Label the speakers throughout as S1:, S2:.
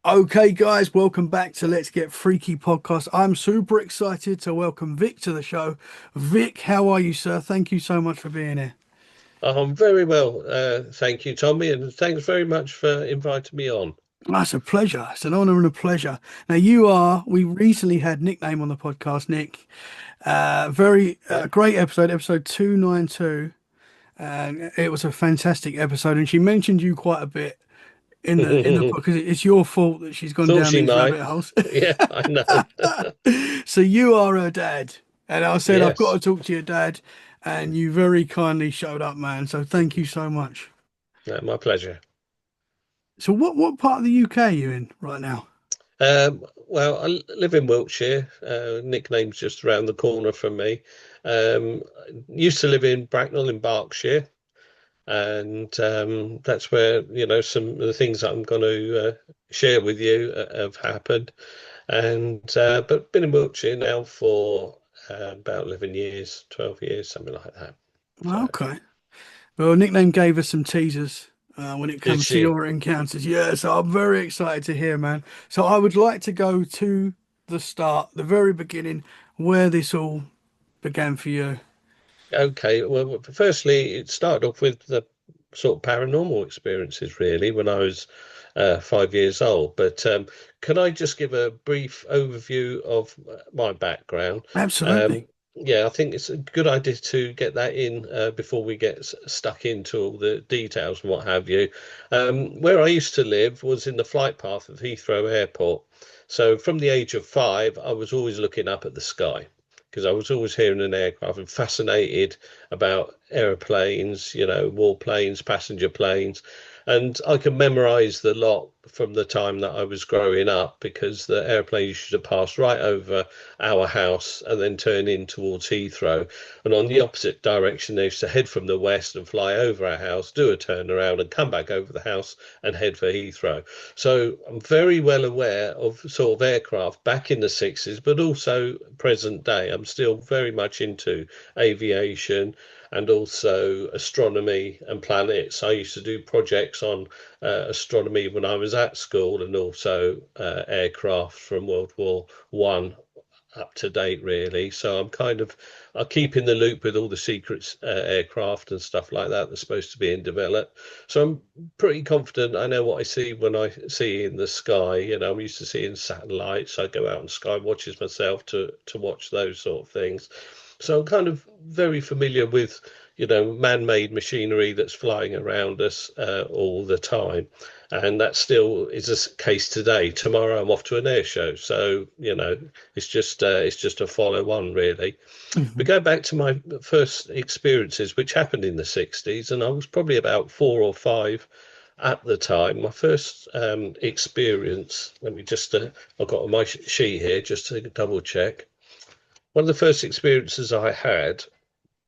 S1: Okay, guys, welcome back to Let's Get Freaky podcast. I'm super excited to welcome Vic to the show. Vic, how are you, sir? Thank you so much for being here.
S2: I'm very well, thank you, Tommy, and thanks very much for inviting me on.
S1: That's a pleasure. It's an honor and a pleasure. Now, we recently had Nickname on the podcast, Nick. Very
S2: Yeah.
S1: great episode, episode 292. And it was a fantastic episode. And she mentioned you quite a bit in the because it's your fault that she's gone
S2: Thought
S1: down
S2: she
S1: these
S2: might.
S1: rabbit holes.
S2: Yeah, I know.
S1: So you are her dad. And I said, I've got
S2: Yes.
S1: to talk to your dad. And you very kindly showed up, man. So thank you so much.
S2: No, my pleasure.
S1: So what part of the UK are you in right now?
S2: Well, live in Wiltshire. Nickname's just around the corner from me. Used to live in Bracknell in Berkshire, and that's where some of the things that I'm going to share with you have happened. And but been in Wiltshire now for about 11 years, 12 years, something like that. So
S1: Okay. Well, Nickname gave us some teasers when it
S2: did
S1: comes to
S2: she?
S1: your encounters. Yeah, so I'm very excited to hear, man. So I would like to go to the start, the very beginning, where this all began for you.
S2: Okay, well, firstly, it started off with the sort of paranormal experiences, really, when I was 5 years old. But can I just give a brief overview of my background?
S1: Absolutely.
S2: Um, yeah, I think it's a good idea to get that in before we get stuck into all the details and what have you. Where I used to live was in the flight path of Heathrow Airport. So from the age of 5, I was always looking up at the sky because I was always hearing an aircraft and fascinated about aeroplanes, warplanes, passenger planes. And I can memorize the lot from the time that I was growing up because the airplane used to pass right over our house and then turn in towards Heathrow. And on the opposite direction, they used to head from the west and fly over our house, do a turnaround and come back over the house and head for Heathrow. So I'm very well aware of sort of aircraft back in the 60s, but also present day. I'm still very much into aviation and also astronomy and planets. I used to do projects on astronomy when I was at school and also aircraft from World War I up to date, really. So I keep in the loop with all the secrets aircraft and stuff like that that's supposed to be in develop. So I'm pretty confident I know what I see when I see in the sky. I'm used to seeing satellites. I go out on sky watches myself to watch those sort of things. So I'm kind of very familiar with, man-made machinery that's flying around us all the time. And that still is a case today. Tomorrow I'm off to an air show. So, it's just a follow on really. But
S1: Mhm.
S2: go back to my first experiences, which happened in the 60s, and I was probably about 4 or 5 at the time. My first experience, let me just, I've got my sheet here just to double check. One of the first experiences I had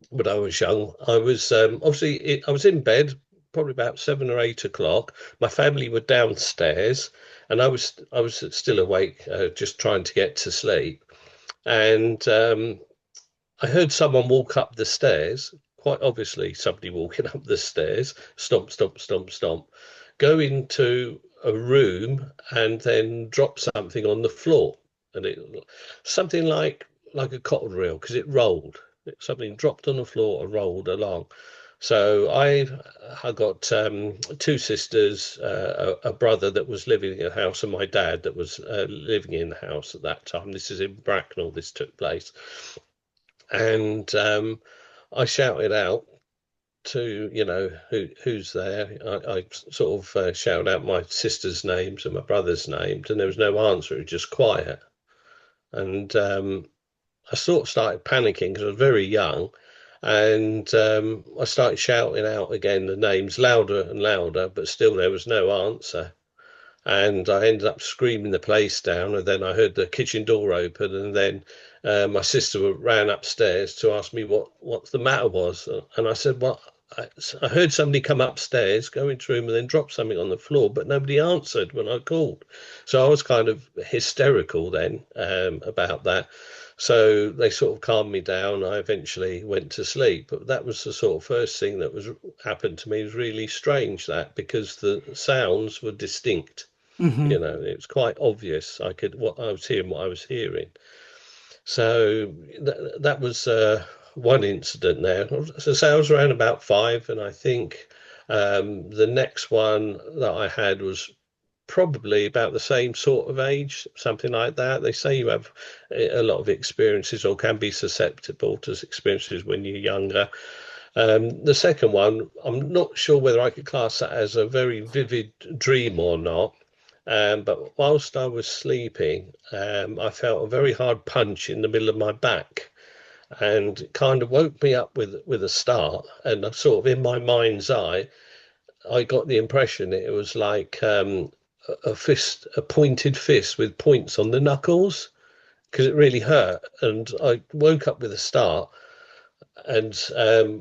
S2: when I was young, I was I was in bed, probably about 7 or 8 o'clock. My family were downstairs, and I was still awake, just trying to get to sleep. And I heard someone walk up the stairs. Quite obviously, somebody walking up the stairs. Stomp, stomp, stomp, stomp. Go into a room and then drop something on the floor, and it something like a cotton reel because it rolled. Something dropped on the floor and rolled along. So I got two sisters, a brother that was living in the house, and my dad that was living in the house at that time. This is in Bracknell. This took place, and I shouted out to who's there. I sort of shouted out my sister's names and my brother's names, and there was no answer. It was just quiet, and I sort of started panicking because I was very young, and I started shouting out again the names louder and louder, but still there was no answer. And I ended up screaming the place down, and then I heard the kitchen door open, and then my sister ran upstairs to ask me what the matter was, and I said, "Well, I heard somebody come upstairs, go into the room, and then drop something on the floor, but nobody answered when I called." So I was kind of hysterical then about that. So they sort of calmed me down. I eventually went to sleep, but that was the sort of first thing that was happened to me. It was really strange that because the sounds were distinct.
S1: Hmm.
S2: It was quite obvious. I could what I was hearing, what I was hearing. So that was one incident there. So I was around about five, and I think the next one that I had was probably about the same sort of age, something like that. They say you have a lot of experiences or can be susceptible to experiences when you're younger. The second one, I'm not sure whether I could class that as a very vivid dream or not. But whilst I was sleeping, I felt a very hard punch in the middle of my back, and it kind of woke me up with a start. And I sort of in my mind's eye, I got the impression it was like a fist, a pointed fist with points on the knuckles, because it really hurt. And I woke up with a start, and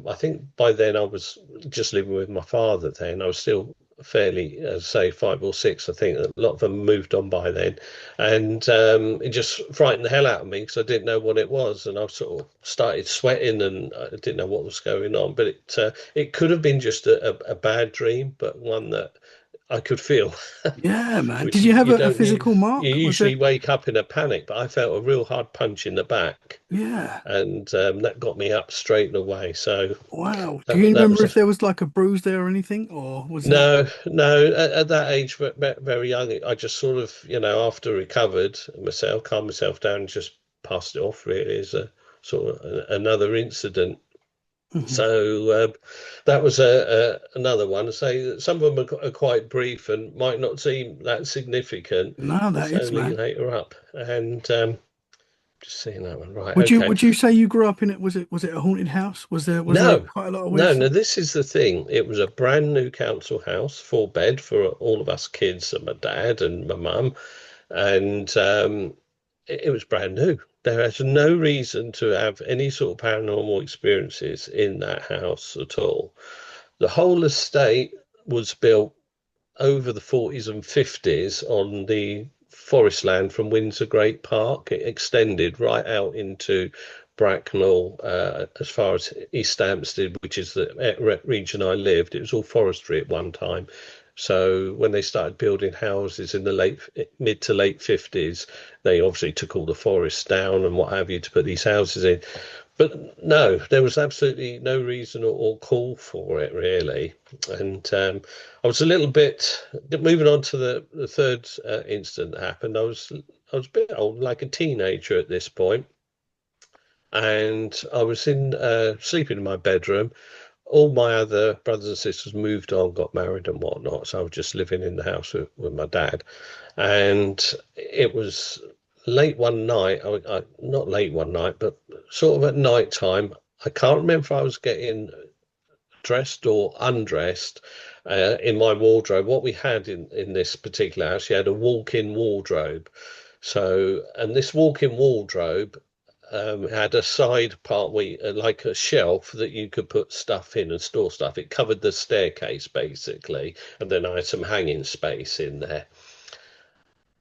S2: I think by then I was just living with my father. Then I was still fairly, say, five or six. I think a lot of them moved on by then, and it just frightened the hell out of me because I didn't know what it was, and I sort of started sweating, and I didn't know what was going on. But it could have been just a bad dream, but one that I could feel,
S1: Yeah, man. Did
S2: which
S1: you have
S2: you
S1: a
S2: don't need.
S1: physical
S2: You
S1: mark? Was
S2: usually
S1: it?
S2: wake up in a panic, but I felt a real hard punch in the back,
S1: Yeah.
S2: and that got me up straight away. So
S1: Wow. Do you
S2: that
S1: remember
S2: was
S1: if there was like a bruise there or anything, or was that?
S2: no, no. At that age, very young, I just sort of, after recovered myself, calmed myself down, and just passed it off. Really, as a sort of another incident.
S1: Mhm.
S2: So that was another one. Say some of them are quite brief and might not seem that significant.
S1: No, that
S2: It's
S1: is,
S2: only
S1: man.
S2: later up, and just seeing that one. Right,
S1: Would you
S2: okay.
S1: would you say you grew up in it? Was it a haunted house? Was there
S2: No,
S1: quite a lot of weird
S2: no, no.
S1: stuff?
S2: This is the thing. It was a brand new council house, four bed for all of us kids and my dad and my mum, and it was brand new. There was no reason to have any sort of paranormal experiences in that house at all. The whole estate was built over the 40s and 50s on the forest land from Windsor Great Park. It extended right out into Bracknell, as far as East Hampstead, which is the region I lived. It was all forestry at one time. So when they started building houses in the mid to late 50s, they obviously took all the forests down and what have you to put these houses in. But no, there was absolutely no reason or call for it really. And I was a little bit moving on to the third incident that happened. I was a bit old, like a teenager at this point, and I was in sleeping in my bedroom. All my other brothers and sisters moved on, got married and whatnot, so I was just living in the house with my dad. And it was late one night. Not late one night, but sort of at night time. I can't remember if I was getting dressed or undressed in my wardrobe. What we had in this particular house, you had a walk-in wardrobe. So, and this walk-in wardrobe had a side part like a shelf that you could put stuff in and store stuff. It covered the staircase basically, and then I had some hanging space in there.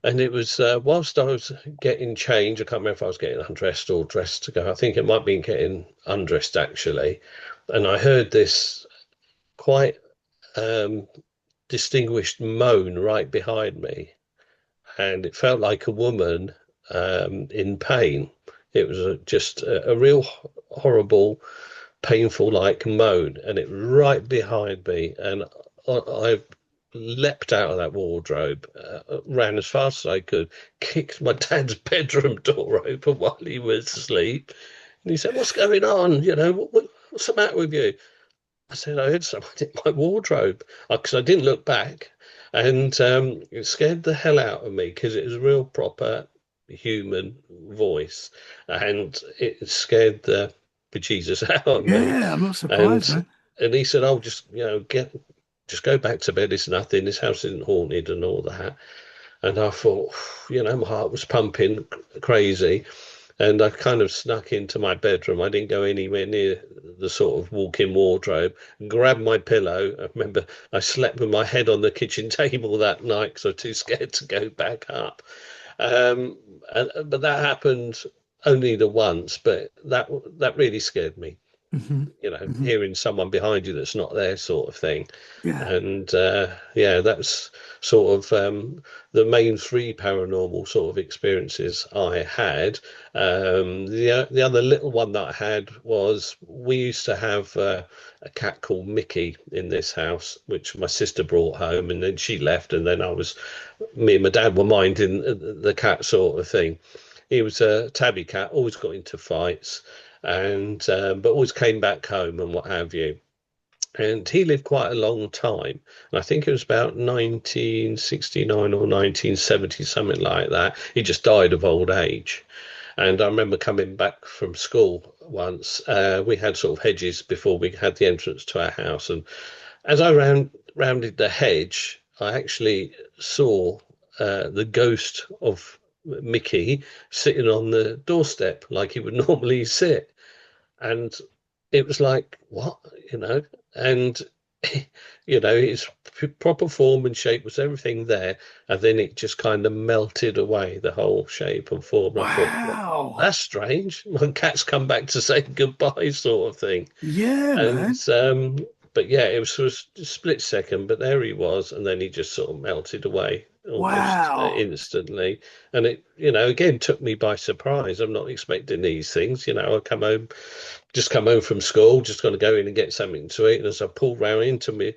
S2: And it was whilst I was getting changed, I can't remember if I was getting undressed or dressed to go. I think it might be getting undressed actually. And I heard this quite um, distinguished moan right behind me, and it felt like a woman in pain. It was just a real horrible, painful like moan, and it was right behind me, and I leapt out of that wardrobe, ran as fast as I could, kicked my dad's bedroom door open while he was asleep, and he said, "What's going on? What's the matter with you?" I said, I heard someone in my wardrobe because I didn't look back. And it scared the hell out of me because it was a real proper human voice. And it scared the bejesus out of me.
S1: Yeah, I'm not surprised,
S2: And
S1: man.
S2: and he said, "Oh, just go back to bed. It's nothing. This house isn't haunted and all that." And I thought, my heart was pumping crazy. And I kind of snuck into my bedroom. I didn't go anywhere near the sort of walk-in wardrobe. Grabbed my pillow. I remember I slept with my head on the kitchen table that night because I was too scared to go back up. But that happened only the once, but that really scared me.
S1: Hmm. Hmm.
S2: hearing someone behind you that's not there, sort of thing.
S1: Yeah.
S2: And yeah, that's sort of the main three paranormal sort of experiences I had. The other little one that I had was we used to have a cat called Mickey in this house, which my sister brought home, and then she left, and then me and my dad were minding the cat, sort of thing. He was a tabby cat, always got into fights, and but always came back home and what have you. And he lived quite a long time. And I think it was about 1969 or 1970, something like that. He just died of old age. And I remember coming back from school once. We had sort of hedges before we had the entrance to our house. And as I rounded the hedge, I actually saw the ghost of Mickey sitting on the doorstep like he would normally sit. And it was like, what, you know? And, his proper form and shape was everything there. And then it just kind of melted away, the whole shape and form. And I thought, well,
S1: Wow.
S2: that's strange. My cat's come back to say goodbye, sort of thing.
S1: Yeah,
S2: And,
S1: man.
S2: but yeah, it was sort of a split second, but there he was. And then he just sort of melted away almost
S1: Wow.
S2: instantly. And it, again, took me by surprise. I'm not expecting these things. I come home from school, just going to go in and get something to eat. And as I pull round into my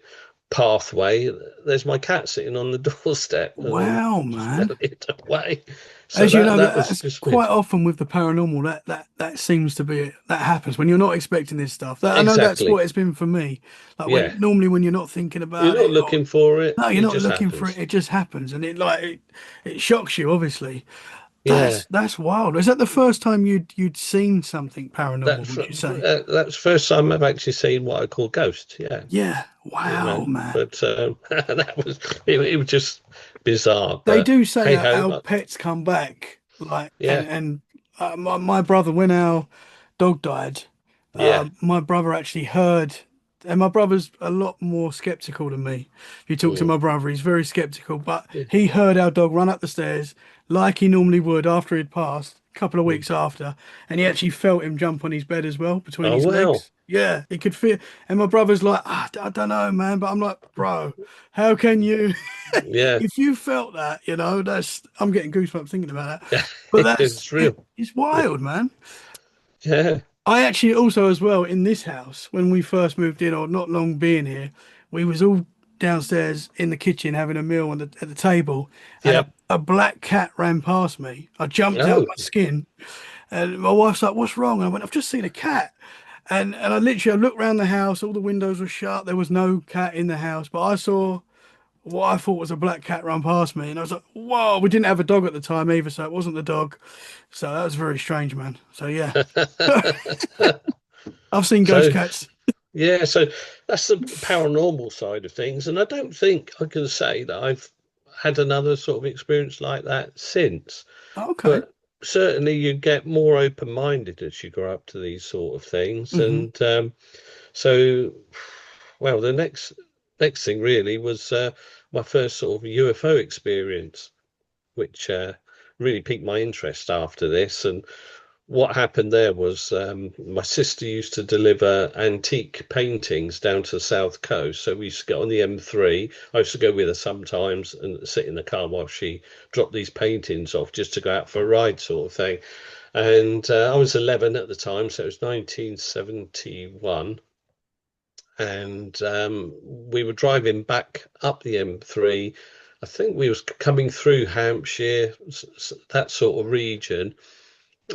S2: pathway, there's my cat sitting on the doorstep, and then
S1: Wow,
S2: just
S1: man.
S2: melted away. So
S1: As you know,
S2: that was
S1: that's
S2: just weird.
S1: quite often with the paranormal. That seems to be that happens when you're not expecting this stuff. I know that's
S2: Exactly.
S1: what it's been for me. Like
S2: Yeah.
S1: when you're not thinking
S2: You're
S1: about
S2: not
S1: it, or
S2: looking for it.
S1: no, you're
S2: It
S1: not
S2: just
S1: looking for it.
S2: happens.
S1: It just happens, and it shocks you. Obviously,
S2: Yeah.
S1: that's wild. Is that the first time you'd seen something paranormal?
S2: That's
S1: Would you say?
S2: that's the first time I've actually seen what I call ghosts. Yeah.
S1: Yeah. Wow, man.
S2: But it was just bizarre.
S1: They
S2: But
S1: do say
S2: hey ho,
S1: our pets come back, like,
S2: yeah,
S1: and my brother, when our dog died,
S2: yeah.
S1: my brother actually heard, and my brother's a lot more skeptical than me. If you talk to
S2: Mm.
S1: my brother, he's very skeptical, but he heard our dog run up the stairs like he normally would after he'd passed, a couple of
S2: Mm.
S1: weeks after, and he actually felt him jump on his bed as well between
S2: Oh
S1: his
S2: well,
S1: legs. Yeah, he could feel, and my brother's like, I don't know, man, but I'm like, bro, how can you?
S2: yeah.
S1: If you felt that, that's I'm getting goosebumps thinking about that. But
S2: It's real.
S1: it's wild, man.
S2: Yeah,
S1: I actually also as well in this house when we first moved in, or not long being here, we was all downstairs in the kitchen having a meal at the table, and
S2: yeah.
S1: a black cat ran past me. I jumped out
S2: Oh,
S1: my skin, and my wife's like, "What's wrong?" And I went, "I've just seen a cat." And I looked around the house, all the windows were shut, there was no cat in the house, but I saw what I thought was a black cat run past me, and I was like, "Whoa!" We didn't have a dog at the time either, so it wasn't the dog. So that was very strange, man. So yeah, I've seen ghost
S2: so
S1: cats.
S2: yeah, so that's the paranormal side of things, and I don't think I can say that I've had another sort of experience like that since.
S1: Okay.
S2: But certainly, you get more open-minded as you grow up to these sort of things,
S1: Hmm.
S2: and so, well, the next thing really was my first sort of UFO experience, which really piqued my interest after this. And what happened there was my sister used to deliver antique paintings down to the south coast. So we used to get on the M3. I used to go with her sometimes and sit in the car while she dropped these paintings off just to go out for a ride, sort of thing. And I was 11 at the time, so it was 1971. And we were driving back up the M3. I think we was coming through Hampshire, that sort of region,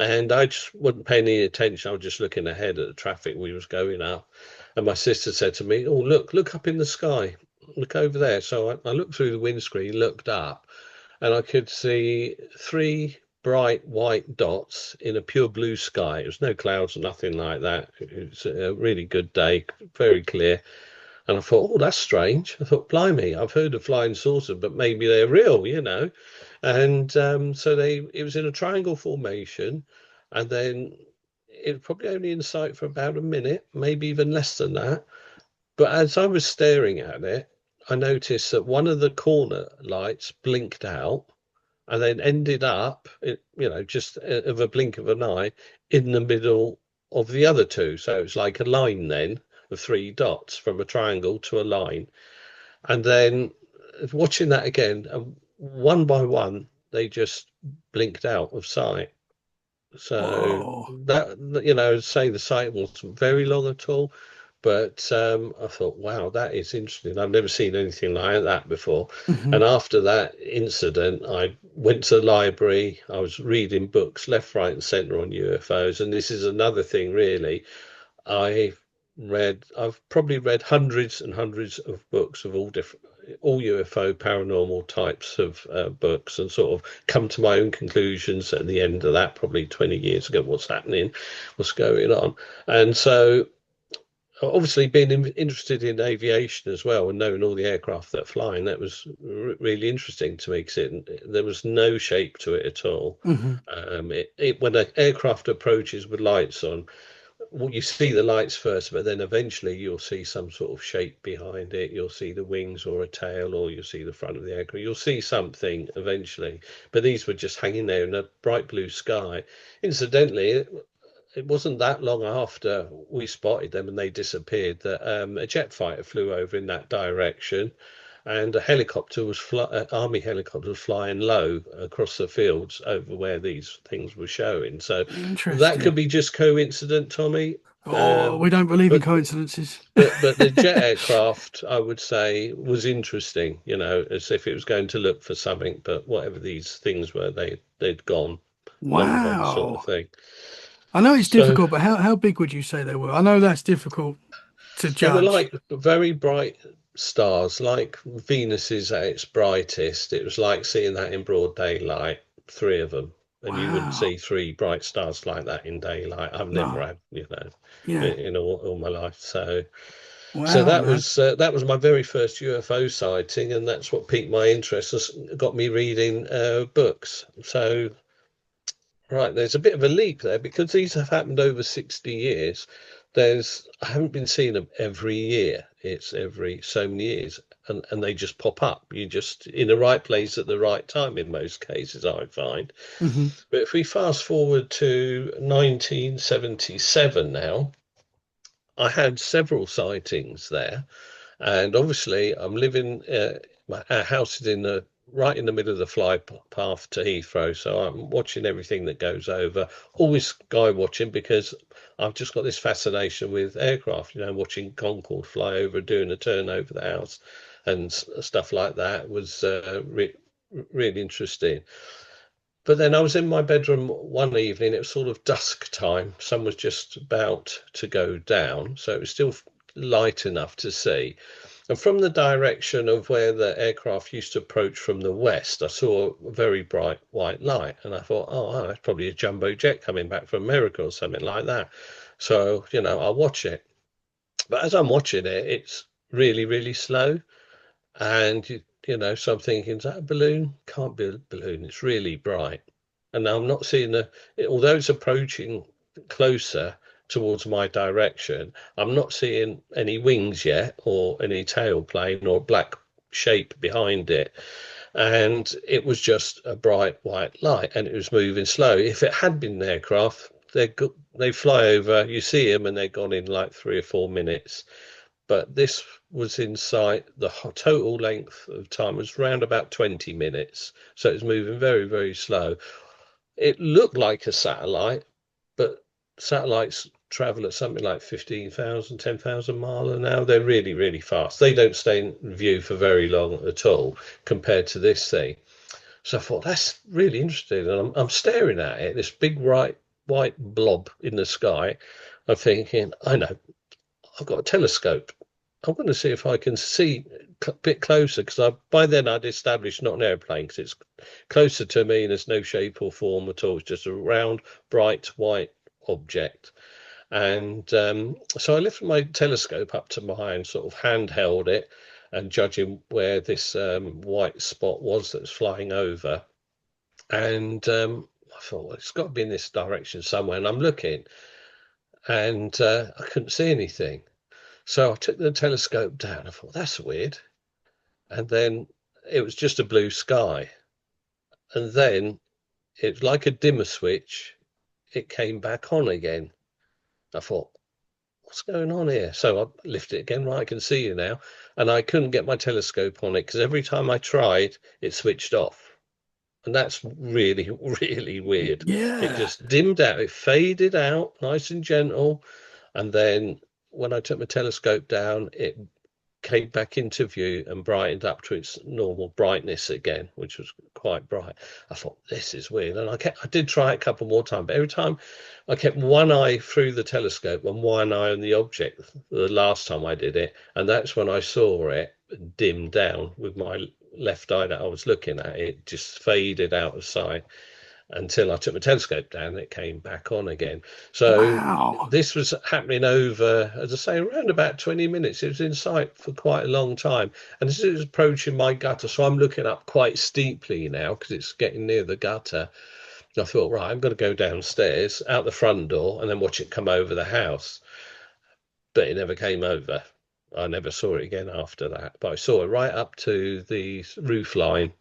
S2: and I just wasn't paying any attention. I was just looking ahead at the traffic we was going up. And my sister said to me, "Oh, look up in the sky. Look over there." So I looked through the windscreen, looked up, and I could see three bright white dots in a pure blue sky. It was no clouds or nothing like that. It was a really good day, very clear. And I thought, oh, that's strange. I thought, blimey, I've heard of flying saucers, but maybe they're real. And so it was in a triangle formation, and then it was probably only in sight for about a minute, maybe even less than that. But as I was staring at it, I noticed that one of the corner lights blinked out and then ended up, just of a blink of an eye, in the middle of the other two. So it's like a line then of three dots from a triangle to a line. And then watching that again, one by one, they just blinked out of sight. So
S1: Whoa.
S2: that, say the sight wasn't very long at all, but I thought, wow, that is interesting. I've never seen anything like that before.
S1: Hmm.
S2: And after that incident, I went to the library. I was reading books left, right, and centre on UFOs. And this is another thing, really. I've probably read hundreds and hundreds of books of all UFO paranormal types of books, and sort of come to my own conclusions at the end of that, probably 20 years ago, what's happening, what's going on. And so, obviously, being interested in aviation as well and knowing all the aircraft that are flying, that was really interesting to me, because there was no shape to it at all.
S1: Hmm.
S2: When an aircraft approaches with lights on, well, you see the lights first, but then eventually you'll see some sort of shape behind it. You'll see the wings or a tail, or you'll see the front of the aircraft. You'll see something eventually. But these were just hanging there in a bright blue sky. Incidentally, it wasn't that long after we spotted them and they disappeared that a jet fighter flew over in that direction, and a helicopter army helicopter was flying low across the fields over where these things were showing. So that could
S1: Interesting.
S2: be just coincident, Tommy.
S1: Oh,
S2: Um,
S1: we don't believe in
S2: but
S1: coincidences.
S2: but the jet aircraft, I would say, was interesting. As if it was going to look for something, but whatever these things were, they'd gone, long gone, sort of
S1: Wow.
S2: thing.
S1: I know it's
S2: So
S1: difficult, but how big would you say they were? I know that's difficult to
S2: they were
S1: judge.
S2: like very bright stars, like Venus is at its brightest. It was like seeing that in broad daylight, three of them. And you wouldn't
S1: Wow.
S2: see three bright stars like that in daylight. I've never
S1: No.
S2: had,
S1: Yeah.
S2: in all my life. So
S1: Wow, man.
S2: that was my very first UFO sighting, and that's what piqued my interest. Got me reading books. So right, there's a bit of a leap there because these have happened over 60 years. I haven't been seeing them every year. It's every so many years, and they just pop up. You're just in the right place at the right time in most cases, I find.
S1: Hmm.
S2: But if we fast forward to 1977 now, I had several sightings there, and obviously, I'm living. Our house is right in the middle of the fly path to Heathrow, so I'm watching everything that goes over. Always sky watching, because I've just got this fascination with aircraft. Watching Concorde fly over, doing a turn over the house, and stuff like that was really interesting. But then I was in my bedroom one evening. It was sort of dusk time. Sun was just about to go down, so it was still light enough to see. And from the direction of where the aircraft used to approach from the west, I saw a very bright white light. And I thought, oh, that's probably a jumbo jet coming back from America or something like that. So, I'll watch it. But as I'm watching it, it's really, really slow. And, so I'm thinking, is that a balloon? Can't be a balloon. It's really bright. And now I'm not seeing although it's approaching closer towards my direction, I'm not seeing any wings yet, or any tailplane or black shape behind it. And it was just a bright white light, and it was moving slow. If it had been an aircraft, they fly over, you see them, and they're gone in like 3 or 4 minutes. But this was in sight. The total length of time was around about 20 minutes. So it was moving very, very slow. It looked like a satellite, but satellites travel at something like 15,000, 10,000 miles an hour. They're really, really fast. They don't stay in view for very long at all compared to this thing. So I thought, that's really interesting. And I'm staring at it, this big white blob in the sky. I'm thinking, I know, I've got a telescope. I'm going to see if I can see a bit closer, because by then I'd established not an airplane, because it's closer to me and there's no shape or form at all. It's just a round, bright white object. And so I lifted my telescope up to my eye and sort of handheld it, and judging where this white spot was that was flying over. And I thought, well, it's got to be in this direction somewhere. And I'm looking, and I couldn't see anything. So I took the telescope down. I thought, that's weird. And then it was just a blue sky. And then it's like a dimmer switch. It came back on again. I thought, what's going on here? So I lifted it again. Right, I can see you now. And I couldn't get my telescope on it because every time I tried, it switched off. And that's really, really weird. It
S1: Yeah.
S2: just dimmed out, it faded out nice and gentle. And then when I took my telescope down, it came back into view and brightened up to its normal brightness again, which was quite bright. I thought, this is weird. And I did try it a couple more times, but every time I kept one eye through the telescope and one eye on the object the last time I did it. And that's when I saw it dim down with my left eye that I was looking at. It just faded out of sight until I took my telescope down and it came back on again. So
S1: Wow.
S2: this was happening over, as I say, around about 20 minutes. It was in sight for quite a long time. And as it was approaching my gutter, so I'm looking up quite steeply now because it's getting near the gutter. I thought, right, I'm going to go downstairs out the front door and then watch it come over the house. But it never came over. I never saw it again after that. But I saw it right up to the roof line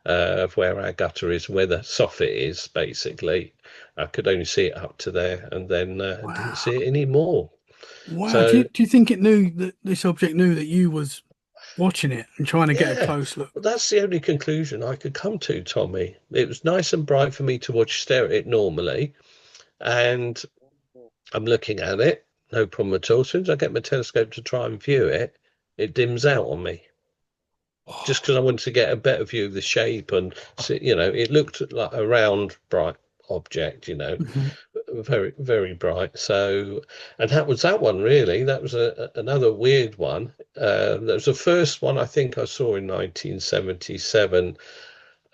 S2: of where our gutter is, where the soffit is, basically. I could only see it up to there and then didn't
S1: Wow.
S2: see it anymore.
S1: Wow.
S2: So,
S1: Do you think it knew that this object knew that you was watching it and trying to get a
S2: yeah,
S1: close look?
S2: well, that's the only conclusion I could come to, Tommy. It was nice and bright for me to watch, stare at it normally, and I'm looking at it, no problem at all. As soon as I get my telescope to try and view it, it dims out on me. Just because I wanted to get a better view of the shape and see, it looked like a round, bright object,
S1: Mhm.
S2: very, very bright. So, and that was that one really. That was another weird one. That was the first one I think I saw in 1977.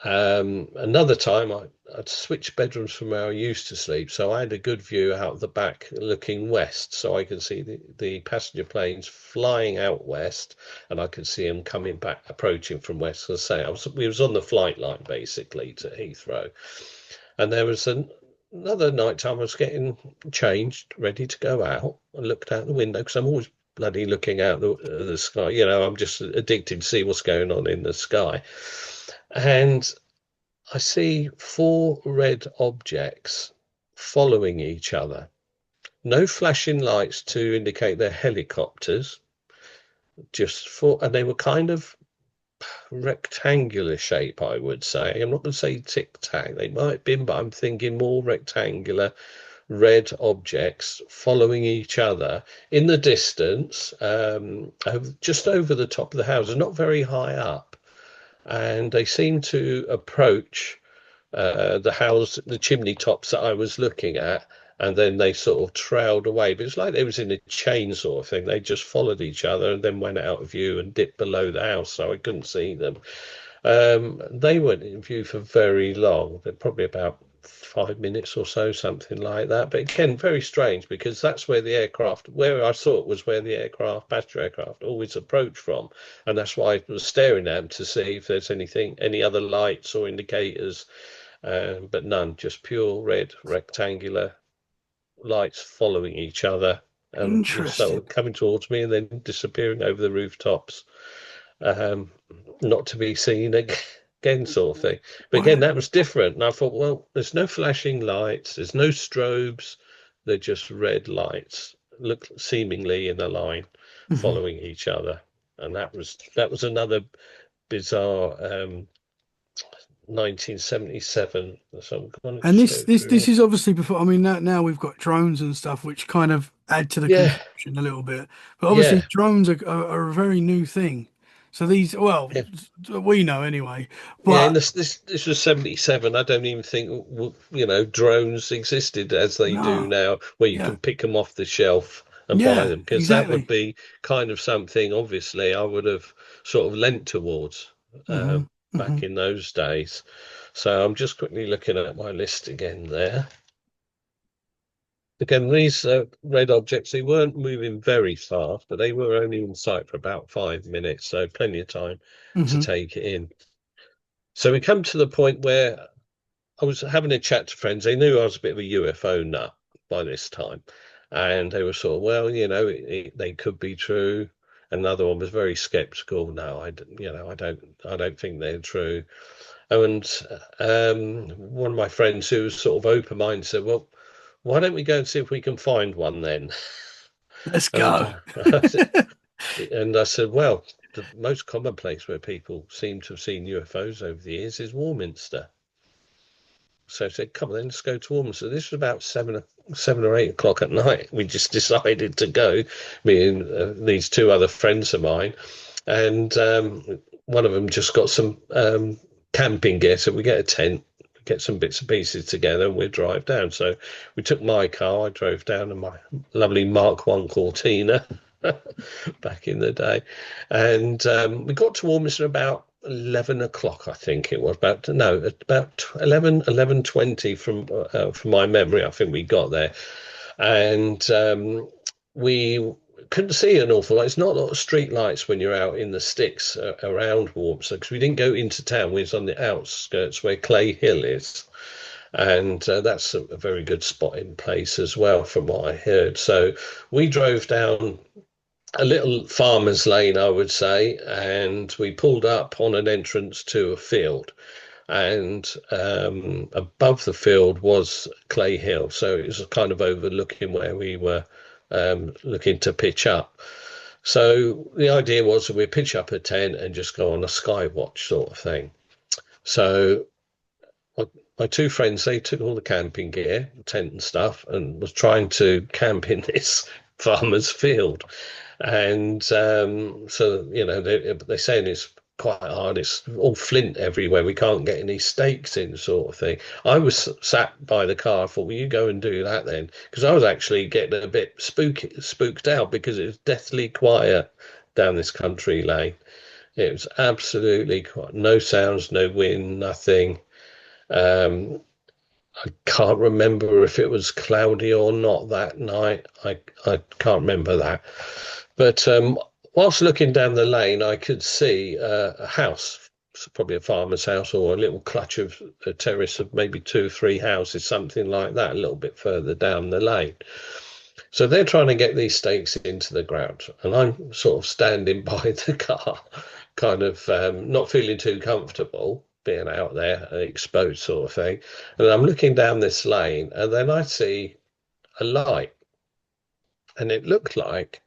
S2: Another time I'd switched bedrooms from where I used to sleep, so I had a good view out the back looking west, so I could see the passenger planes flying out west, and I could see them coming back, approaching from west. As I say, we was on the flight line basically to Heathrow, and there was another night time I was getting changed, ready to go out. I looked out the window because I'm always bloody looking out the sky. I'm just addicted to see what's going on in the sky. And I see four red objects following each other. No flashing lights to indicate they're helicopters, just four, and they were kind of rectangular shape, I would say. I'm not going to say tic tac, they might have been, but I'm thinking more rectangular red objects following each other in the distance, just over the top of the houses, not very high up. And they seem to approach the house, the chimney tops that I was looking at, and then they sort of trailed away. But it's like they was in a chain sort of thing. They just followed each other and then went out of view and dipped below the house, so I couldn't see them. They weren't in view for very long. They're probably about 5 minutes or so, something like that. But again, very strange because that's where the aircraft, where I saw it was where the aircraft, passenger aircraft, always approach from, and that's why I was staring at them to see if there's anything, any other lights or indicators, but none, just pure red rectangular lights following each other and just sort
S1: Interesting.
S2: of coming towards me and then disappearing over the rooftops, um, not to be seen again, sort of thing. But again,
S1: Well,
S2: that was different. And I thought, well, there's no flashing lights, there's no strobes, they're just red lights, look seemingly in a line
S1: mhm.
S2: following each other. And that was another bizarre 1977. So I'm going to
S1: And
S2: just
S1: this
S2: go
S1: this
S2: through
S1: this
S2: it.
S1: is obviously before. I mean, now we've got drones and stuff, which kind of add to the
S2: Yeah,
S1: confusion a little bit. But obviously,
S2: yeah,
S1: drones are a very new thing. So these, well,
S2: yeah.
S1: we know anyway.
S2: Yeah, and
S1: But
S2: this was 77. I don't even think drones existed as they do
S1: no,
S2: now, where you
S1: yeah,
S2: can pick them off the shelf and buy
S1: yeah,
S2: them, because that would
S1: exactly.
S2: be kind of something, obviously, I would have sort of lent towards
S1: Hmm.
S2: back
S1: Hmm.
S2: in those days. So I'm just quickly looking at my list again there. Again, these red objects, they weren't moving very fast, but they were only in sight for about 5 minutes, so plenty of time to
S1: Hmm.
S2: take it in. So we come to the point where I was having a chat to friends. They knew I was a bit of a UFO nut by this time, and they were sort of, well, they could be true. Another one was very skeptical. No, I don't think they're true. And one of my friends who was sort of open-minded said, well, why don't we go and see if we can find one then?
S1: Let's
S2: And
S1: go.
S2: and I said, well, the most common place where people seem to have seen UFOs over the years is Warminster. So I said, come on, then let's go to Warminster. This was about 7 or 8 o'clock at night. We just decided to go, me and these two other friends of mine, and one of them just got some camping gear, so we get a tent, get some bits and pieces together, and we drive down. So we took my car, I drove down in my lovely Mark One Cortina back in the day, and we got to Warminster about 11 o'clock, I think it was. About 11:20 from my memory. I think we got there, and we couldn't see an awful lot. It's not a lot of street lights when you're out in the sticks around Warmson, because we didn't go into town. We was on the outskirts where Clay Hill is, and that's a very good spotting place as well, from what I heard. So we drove down a little farmer's lane, I would say, and we pulled up on an entrance to a field. And above the field was Clay Hill, so it was kind of overlooking where we were looking to pitch up. So the idea was that we'd pitch up a tent and just go on a sky watch sort of thing. So my two friends, they took all the camping gear, tent and stuff, and was trying to camp in this farmer's field. And so, they're saying it's quite hard. It's all flint everywhere. We can't get any stakes in, sort of thing. I was sat by the car. I thought, well, you go and do that then, because I was actually getting a bit spooked out, because it was deathly quiet down this country lane. It was absolutely quiet. No sounds, no wind, nothing. Um, I can't remember if it was cloudy or not that night. I can't remember that. But whilst looking down the lane, I could see a house, probably a farmer's house, or a little clutch of a terrace of maybe 2 or 3 houses, something like that, a little bit further down the lane. So they're trying to get these stakes into the ground, and I'm sort of standing by the car, kind of not feeling too comfortable being out there exposed, sort of thing. And I'm looking down this lane, and then I see a light, and it looked like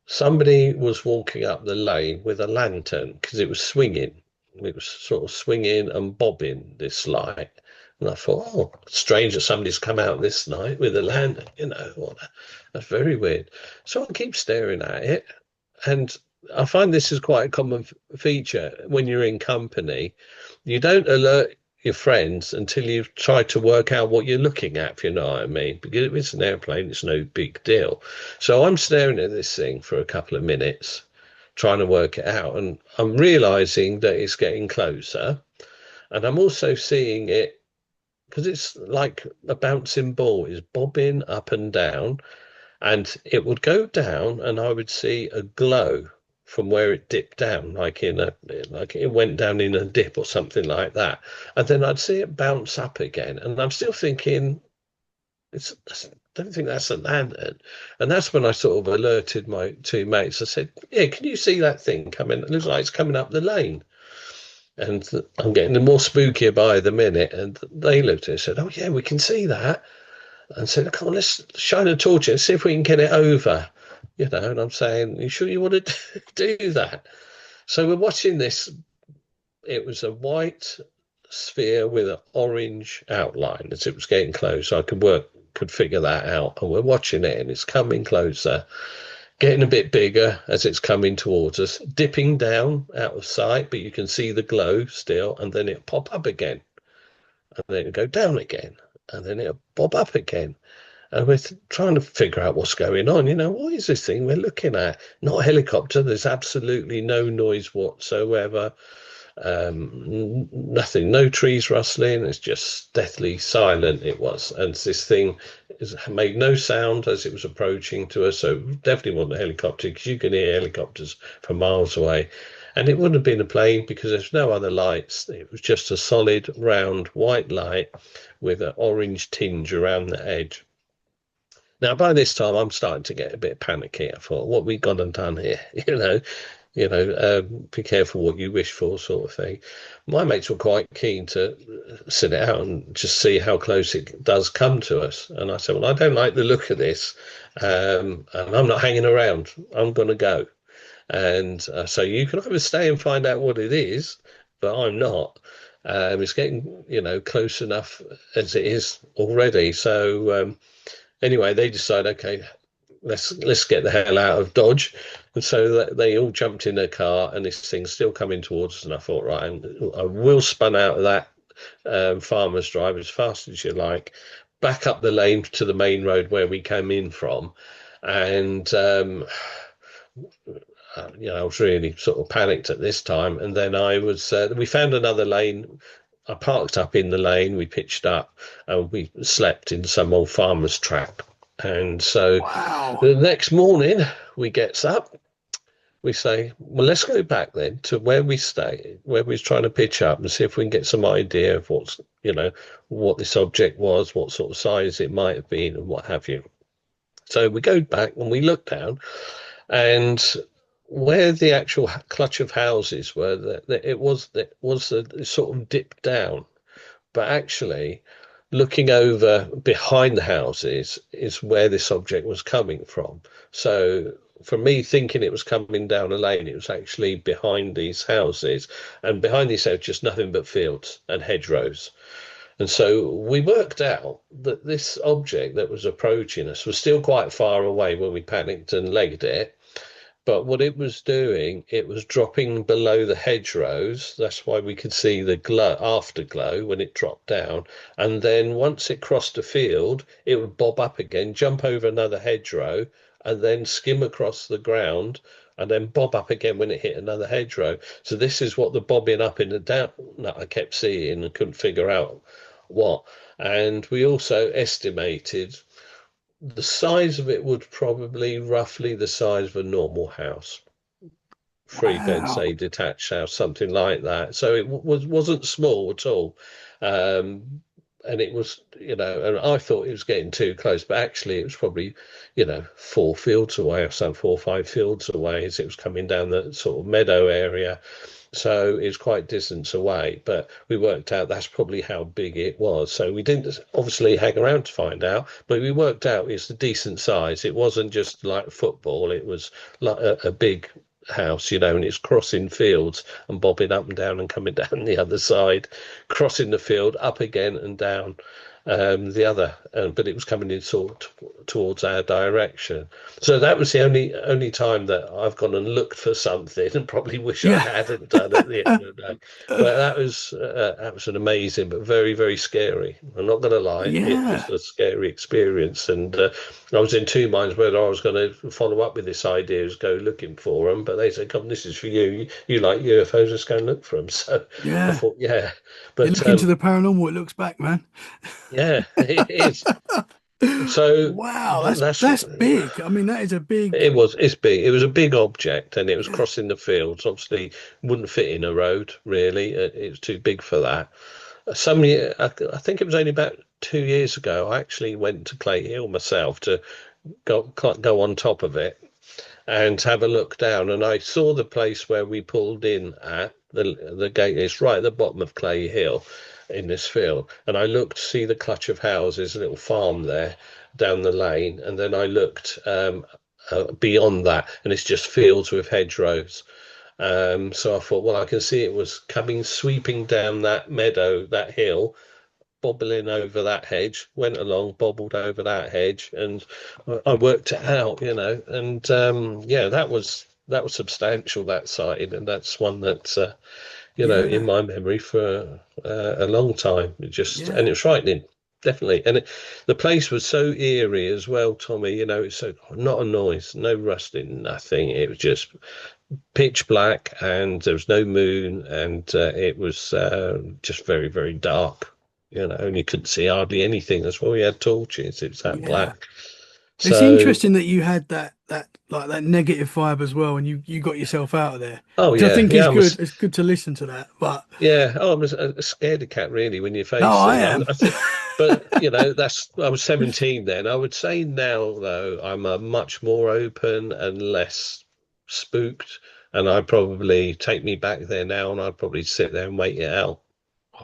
S2: somebody was walking up the lane with a lantern, because it was swinging. It was sort of swinging and bobbing, this light. And I thought, oh, strange that somebody's come out this night with a lantern, that's very weird. So I keep staring at it. And I find this is quite a common feature when you're in company. You don't alert your friends until you've tried to work out what you're looking at, if you know what I mean. Because if it's an airplane, it's no big deal. So I'm staring at this thing for a couple of minutes, trying to work it out. And I'm realizing that it's getting closer. And I'm also seeing it, because it's like a bouncing ball, it's bobbing up and down. And it would go down, and I would see a glow from where it dipped down, like it went down in a dip or something like that. And then I'd see it bounce up again, and I'm still thinking, I don't think that's a lantern. And that's when I sort of alerted my two mates. I said, "Yeah, can you see that thing coming? It looks like it's coming up the lane." And I'm getting more spookier by the minute. And they looked at it and said, "Oh yeah, we can see that." And said, "Come on, let's shine a torch and see if we can get it over." And I'm saying, "You sure you want to do that?" So we're watching this. It was a white sphere with an orange outline as it was getting close. So I could figure that out. And we're watching it, and it's coming closer, getting a bit bigger as it's coming towards us, dipping down out of sight, but you can see the glow still, and then it'll pop up again, and then it'll go down again, and then it'll pop up again. And we're trying to figure out what's going on. What is this thing we're looking at? Not a helicopter. There's absolutely no noise whatsoever. Nothing, no trees rustling. It's just deathly silent, it was. And this thing made no sound as it was approaching to us. So definitely wasn't a helicopter, because you can hear helicopters from miles away. And it wouldn't have been a plane, because there's no other lights. It was just a solid, round, white light with an orange tinge around the edge. Now, by this time, I'm starting to get a bit panicky. I thought, what we got undone here? Be careful what you wish for, sort of thing. My mates were quite keen to sit it out and just see how close it does come to us. And I said, well, I don't like the look of this, and I'm not hanging around. I'm going to go. And so you can either stay and find out what it is, but I'm not. It's getting, close enough as it is already. So anyway, they decide, okay, let's get the hell out of Dodge. And so they all jumped in their car, and this thing's still coming towards us. And I thought, right, I will spun out of that farmer's drive as fast as you like, back up the lane to the main road where we came in from. And I was really sort of panicked at this time. And then we found another lane. I parked up in the lane, we pitched up, and we slept in some old farmer's track. And so
S1: Wow.
S2: the next morning, we gets up, we say, well, let's go back then to where we stay, where we was trying to pitch up and see if we can get some idea of what this object was, what sort of size it might have been, and what have you. So we go back and we look down, and where the actual clutch of houses were, that it was a sort of dip down, but actually looking over behind the houses is where this object was coming from. So for me thinking it was coming down a lane, it was actually behind these houses, and behind these houses just nothing but fields and hedgerows. And so we worked out that this object that was approaching us was still quite far away when we panicked and legged it. But what it was doing, it was dropping below the hedgerows. That's why we could see the afterglow when it dropped down. And then once it crossed a field, it would bob up again, jump over another hedgerow, and then skim across the ground, and then bob up again when it hit another hedgerow. So this is what the bobbing up and the down that I kept seeing and couldn't figure out what. And we also estimated the size of it would probably roughly the size of a normal house, three bed,
S1: Wow.
S2: say detached house, something like that. So it wasn't small at all. And it was, and I thought it was getting too close, but actually it was probably, 4 fields away or some 4 or 5 fields away as it was coming down the sort of meadow area. So it's quite distance away, but we worked out that's probably how big it was. So we didn't obviously hang around to find out, but we worked out it's a decent size. It wasn't just like football, it was like a big house, and it's crossing fields and bobbing up and down and coming down the other side, crossing the field up again and down the other, but it was coming in towards our direction. So that was the only time that I've gone and looked for something, and probably wish I
S1: Yeah.
S2: hadn't done at the end of the day. But that was an amazing, but very very scary. I'm not going to lie, it was
S1: Yeah.
S2: a scary experience, and I was in two minds whether I was going to follow up with this idea, is go looking for them. But they said, "Come, this is for you. You like UFOs, let's go and look for them." So I
S1: Yeah.
S2: thought, yeah,
S1: You
S2: but
S1: look into the paranormal, it looks back, man.
S2: yeah, it is. So
S1: Wow,
S2: that's
S1: that's big. I mean, that is a big.
S2: it's big. It was a big object, and it was
S1: Yeah.
S2: crossing the fields. Obviously, wouldn't fit in a road. Really, it was too big for that. Some year, I think it was only about 2 years ago. I actually went to Clay Hill myself to go on top of it and have a look down. And I saw the place where we pulled in at the gate is right at the bottom of Clay Hill in this field. And I looked to see the clutch of houses, a little farm there down the lane. And then I looked beyond that, and it's just fields with hedgerows. So I thought, well, I can see it was coming, sweeping down that meadow, that hill, bobbling over that hedge, went along, bobbled over that hedge, and I worked it out, and yeah, that was substantial, that sighting, and that's one that's in
S1: Yeah.
S2: my memory for a long time. And
S1: Yeah.
S2: it was frightening, definitely, and the place was so eerie as well, Tommy. It's so not a noise, no rustling, nothing. It was just pitch black, and there was no moon, and it was just very very dark, and you couldn't see hardly anything. That's why we had torches. It was that
S1: Yeah.
S2: black.
S1: It's
S2: So
S1: interesting that you had that like that negative vibe as well, and you got yourself out of there,
S2: oh
S1: which I
S2: yeah,
S1: think
S2: yeah,
S1: is good. It's good to listen to that. But
S2: I'm a scaredy cat really when you
S1: no,
S2: face
S1: I
S2: it.
S1: am.
S2: I think, but that's I was 17 then. I would say now though I'm a much more open and less spooked, and I'd probably take me back there now, and I'd probably sit there and wait it out.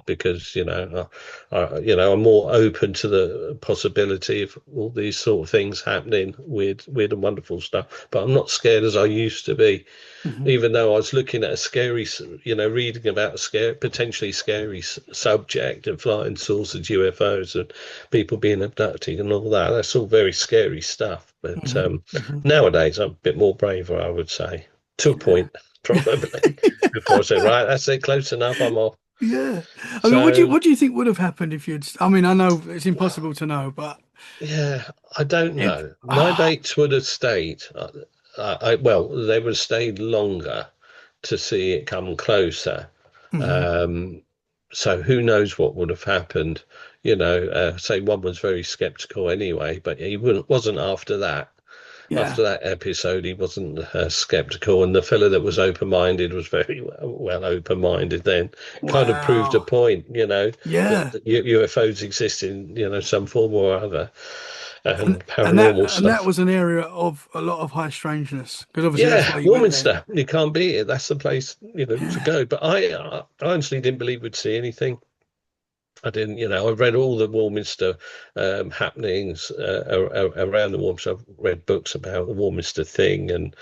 S2: because I'm more open to the possibility of all these sort of things happening, weird and wonderful stuff. But I'm not scared as I used to be,
S1: Hmm.
S2: even though I was looking at a scary, reading about a potentially scary subject of flying saucers, UFOs, and people being abducted and all that. That's all very scary stuff. But
S1: Hmm. Hmm.
S2: nowadays, I'm a bit more braver, I would say, to a
S1: Yeah.
S2: point, probably. Before I say, right, that's it, close enough, I'm off.
S1: Yeah. I mean,
S2: So,
S1: what do you think would have happened if you'd? I mean, I know it's impossible to know, but
S2: yeah, I don't
S1: if
S2: know. My mates would have stayed. Well, they would have stayed longer to see it come closer.
S1: mhm.
S2: Um, so who knows what would have happened? Say one was very skeptical anyway, but he wasn't after that.
S1: Yeah.
S2: After that episode, he wasn't skeptical, and the fella that was open-minded was very well open-minded. Then kind of proved a
S1: Wow.
S2: point,
S1: Yeah.
S2: that UFOs exist in some form or other,
S1: And
S2: and
S1: and that
S2: paranormal
S1: and that
S2: stuff.
S1: was an area of a lot of high strangeness because obviously that's
S2: Yeah,
S1: why you went there.
S2: Warminster, you can't beat it. That's the place, to
S1: Yeah.
S2: go. But I honestly didn't believe we'd see anything. I didn't, I've read all the Warminster happenings around the Warminster. I've read books about the Warminster thing and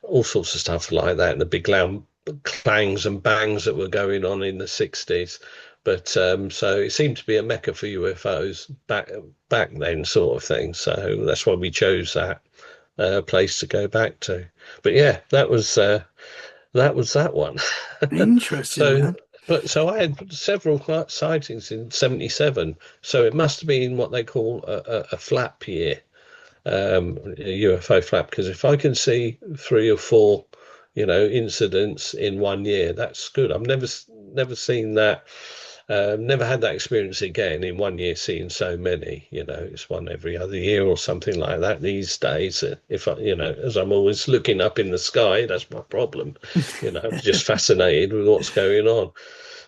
S2: all sorts of stuff like that, and the big loud clangs and bangs that were going on in the 60s. But so it seemed to be a mecca for UFOs back then, sort of thing. So that's why we chose that place to go back to. But yeah, that was that one.
S1: Interesting,
S2: So,
S1: man.
S2: so I had several sightings in '77. So it must have been what they call a flap year, a UFO flap. Because if I can see three or four, incidents in one year, that's good. I've never seen that. Never had that experience again in one year, seeing so many. It's one every other year or something like that these days. If I, as I'm always looking up in the sky, that's my problem. I'm just fascinated with what's going on.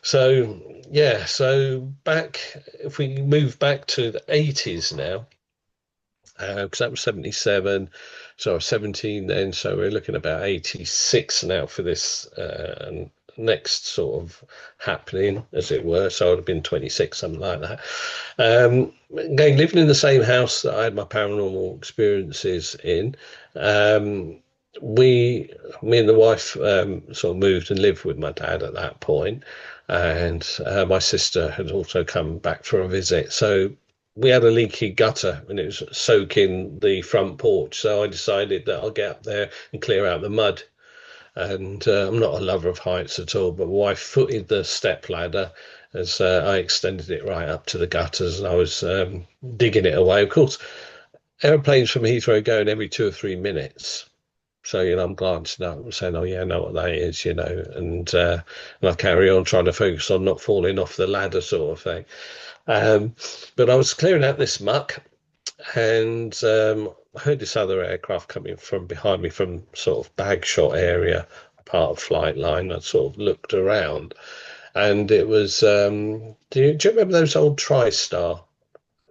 S2: So, yeah, so if we move back to the 80s now, because that was 77, so I was 17 then, so we're looking about 86 now for this next sort of happening, as it were. So I'd have been 26, something like that. Again, living in the same house that I had my paranormal experiences in. Um, we, me and the wife, sort of moved and lived with my dad at that point, and my sister had also come back for a visit. So we had a leaky gutter and it was soaking the front porch. So I decided that I'll get up there and clear out the mud. And I'm not a lover of heights at all, but my wife footed the step ladder as I extended it right up to the gutters and I was digging it away. Of course, aeroplanes from Heathrow going every 2 or 3 minutes. So, I'm glancing up and saying, oh, yeah, I know what that is, and I carry on trying to focus on not falling off the ladder sort of thing. Um, but I was clearing out this muck and I heard this other aircraft coming from behind me from sort of bag shot area, part of flight line. I sort of looked around and it was, do you remember those old TriStar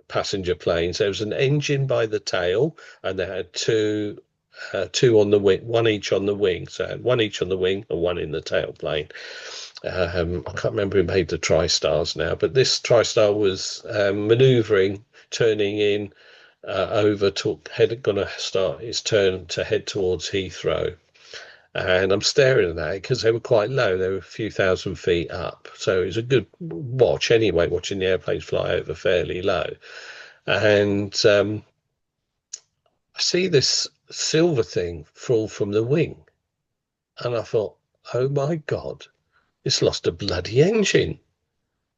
S2: passenger planes? There was an engine by the tail and they had two on the wing, one each on the wing. So I had one each on the wing and one in the tailplane. I can't remember who made the TriStars now, but this TriStar was manoeuvring, turning in over to going to start its turn to head towards Heathrow. And I'm staring at it because they were quite low. They were a few thousand feet up. So it was a good watch anyway, watching the airplanes fly over fairly low. And I see this silver thing fall from the wing. And I thought, oh my God, it's lost a bloody engine.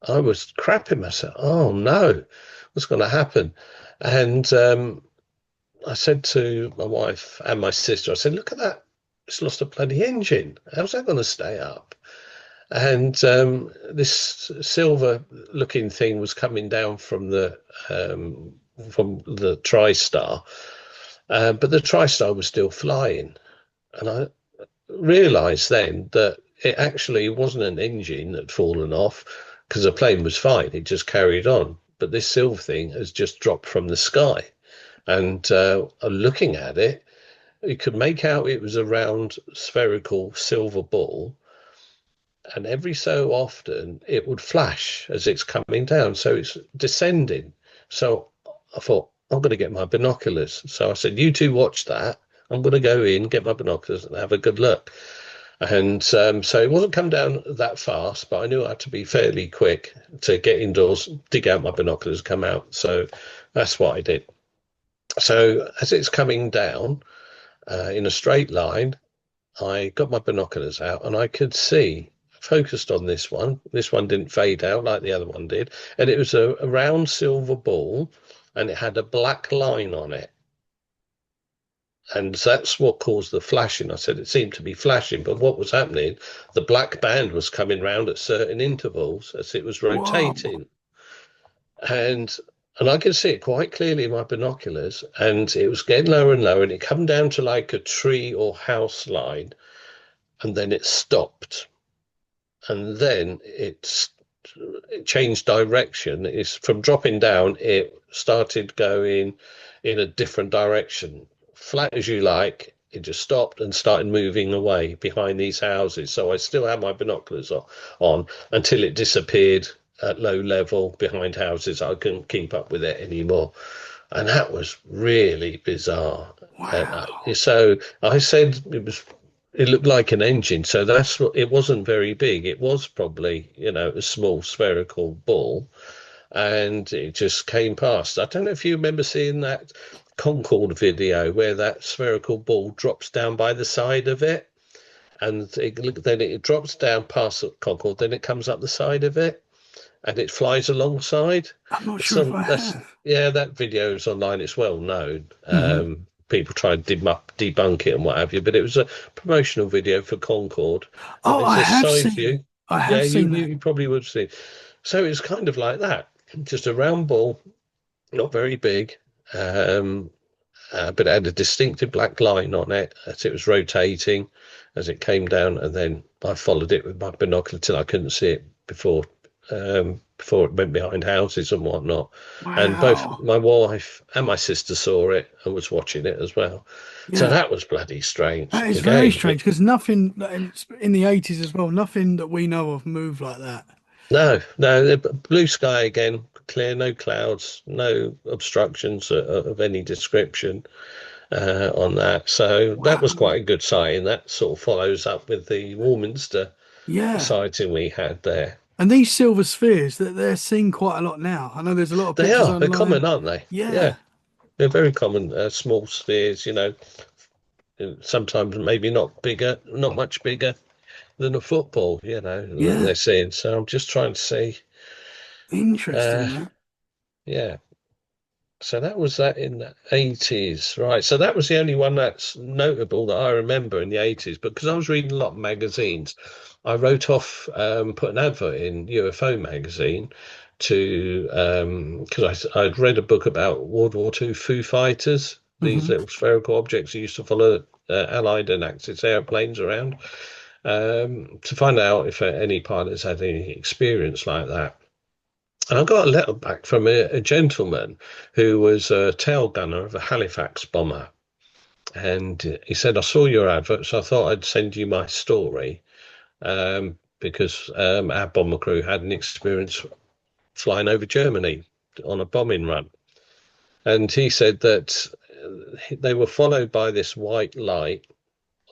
S2: I was crapping myself. Oh no, what's going to happen? And I said to my wife and my sister, I said, look at that. It's lost a bloody engine. How's that going to stay up? And this silver looking thing was coming down from the TriStar, but the TriStar was still flying. And I realized then that it actually wasn't an engine that had fallen off because the plane was fine. It just carried on. But this silver thing has just dropped from the sky. And looking at it, you could make out it was a round spherical silver ball. and every so often it would flash as it's coming down. So it's descending. So I thought, I'm going to get my binoculars. So I said, you two watch that. I'm going to go in, get my binoculars, and have a good look. And so it wasn't come down that fast, but I knew I had to be fairly quick to get indoors, dig out my binoculars, come out. So that's what I did. So as it's coming down in a straight line, I got my binoculars out and I could see, focused on this one. This one didn't fade out like the other one did. And it was a round silver ball and it had a black line on it. And that's what caused the flashing. I said it seemed to be flashing, but what was happening, the black band was coming round at certain intervals as it was
S1: Whoa.
S2: rotating. And I could see it quite clearly in my binoculars, and it was getting lower and lower, and it come down to like a tree or house line, and then it stopped. And then it changed direction. It's from dropping down, it started going in a different direction. Flat as you like, it just stopped and started moving away behind these houses. So I still had my binoculars on until it disappeared at low level behind houses. I couldn't keep up with it anymore. And that was really bizarre.
S1: Wow.
S2: So I said it looked like an engine. So that's what it wasn't very big. It was probably, a small spherical ball. And it just came past. I don't know if you remember seeing that Concorde video where that spherical ball drops down by the side of it. And then it drops down past the Concorde, then it comes up the side of it and it flies alongside.
S1: I'm not sure if
S2: So
S1: I
S2: that's
S1: have.
S2: yeah, that video is online. It's well known.
S1: Hmm.
S2: People try to debunk it and what have you, but it was a promotional video for Concorde, and
S1: Oh,
S2: it's
S1: I
S2: a
S1: have
S2: side
S1: seen
S2: view.
S1: it. I
S2: Yeah,
S1: have
S2: you
S1: seen that.
S2: you probably would see. So it's kind of like that, just a round ball, not very big, um, but it had a distinctive black line on it as it was rotating, as it came down, and then I followed it with my binocular till I couldn't see it before it went behind houses and whatnot. And both
S1: Wow.
S2: my wife and my sister saw it and was watching it as well. So
S1: Yeah.
S2: that was bloody strange.
S1: That is very
S2: Again,
S1: strange because nothing in the 80s as well, nothing that we know of moved like that.
S2: no, no, blue sky again, clear, no clouds, no obstructions of any description on that. So that was
S1: Wow.
S2: quite a good sighting. That sort of follows up with the Warminster
S1: Yeah.
S2: sighting we had there.
S1: And these silver spheres, that they're seen quite a lot now. I know there's a lot of
S2: They
S1: pictures
S2: are, they're
S1: online.
S2: common, aren't they?
S1: Yeah.
S2: Yeah, they're very common, small spheres, sometimes maybe not bigger, not much bigger than a football, that
S1: Yeah.
S2: they're seeing. So I'm just trying to see, uh,
S1: Interesting, that.
S2: yeah. So that was that in the 80s, right? So that was the only one that's notable that I remember in the 80s. But because I was reading a lot of magazines, I wrote off, put an advert in UFO magazine to, because I'd read a book about World War II Foo Fighters, these
S1: Hmm.
S2: little spherical objects that used to follow Allied and Axis airplanes around, to find out if any pilots had any experience like that. And I got a letter back from a gentleman who was a tail gunner of a Halifax bomber. And he said, I saw your advert, so I thought I'd send you my story because our bomber crew had an experience flying over Germany on a bombing run. And he said that they were followed by this white light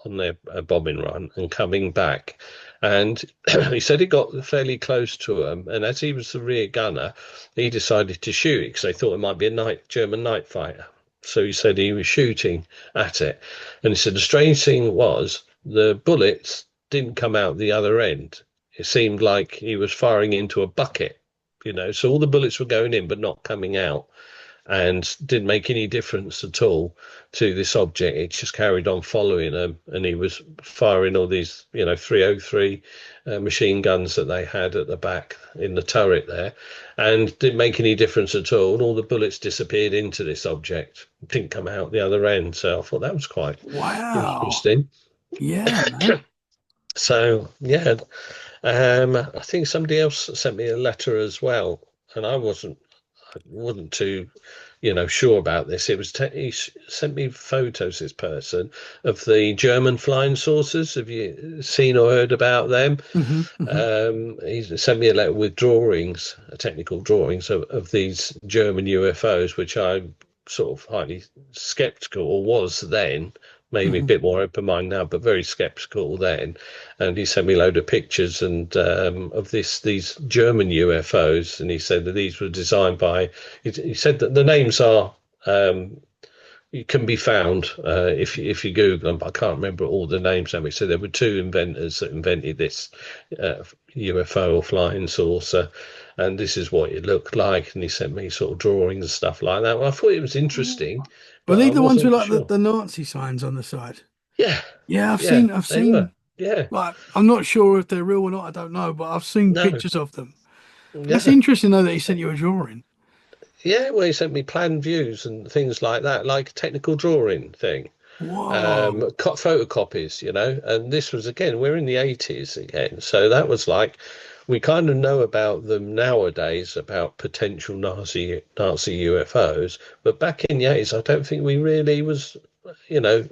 S2: on their bombing run and coming back. And he said he got fairly close to him. And as he was the rear gunner, he decided to shoot because they thought it might be a German night fighter. So he said he was shooting at it. And he said the strange thing was the bullets didn't come out the other end. It seemed like he was firing into a bucket, so all the bullets were going in but not coming out and didn't make any difference at all to this object. It just carried on following him, and he was firing all these, 303 machine guns that they had at the back in the turret there, and didn't make any difference at all. And all the bullets disappeared into this object, didn't come out the other end. So I thought that was quite
S1: Wow.
S2: interesting.
S1: Yeah, man.
S2: So yeah, I think somebody else sent me a letter as well, and I wasn't I wasn't too, sure about this. It was he sent me photos, this person, of the German flying saucers. Have you seen or heard about them?
S1: Hmm. Hmm.
S2: He sent me a letter with drawings, technical drawings of these German UFOs, which I'm sort of highly skeptical, or was then. Maybe a
S1: Hmm.
S2: bit more open minded now, but very skeptical then. And he sent me a load of pictures and of these German UFOs, and he said that these were designed by. He said that the names are it can be found if you Google them. I can't remember all the names of it. So there were two inventors that invented this UFO or flying saucer, and this is what it looked like. And he sent me sort of drawings and stuff like that. Well, I thought it was interesting,
S1: Were
S2: but
S1: they
S2: I
S1: the ones with
S2: wasn't
S1: like
S2: sure.
S1: the Nazi signs on the side?
S2: Yeah,
S1: Yeah,
S2: yeah,
S1: I've
S2: they were.
S1: seen,
S2: Yeah,
S1: like, I'm not sure if they're real or not. I don't know, but I've seen
S2: no,
S1: pictures of them. That's
S2: yeah.
S1: interesting though that he sent you a drawing.
S2: Yeah, well, he sent me plan views and things like that, like a technical drawing thing.
S1: Whoa.
S2: Photocopies, and this was again, we're in the 80s again, so that was like we kind of know about them nowadays about potential Nazi UFOs, but back in the 80s, I don't think we really was, you know,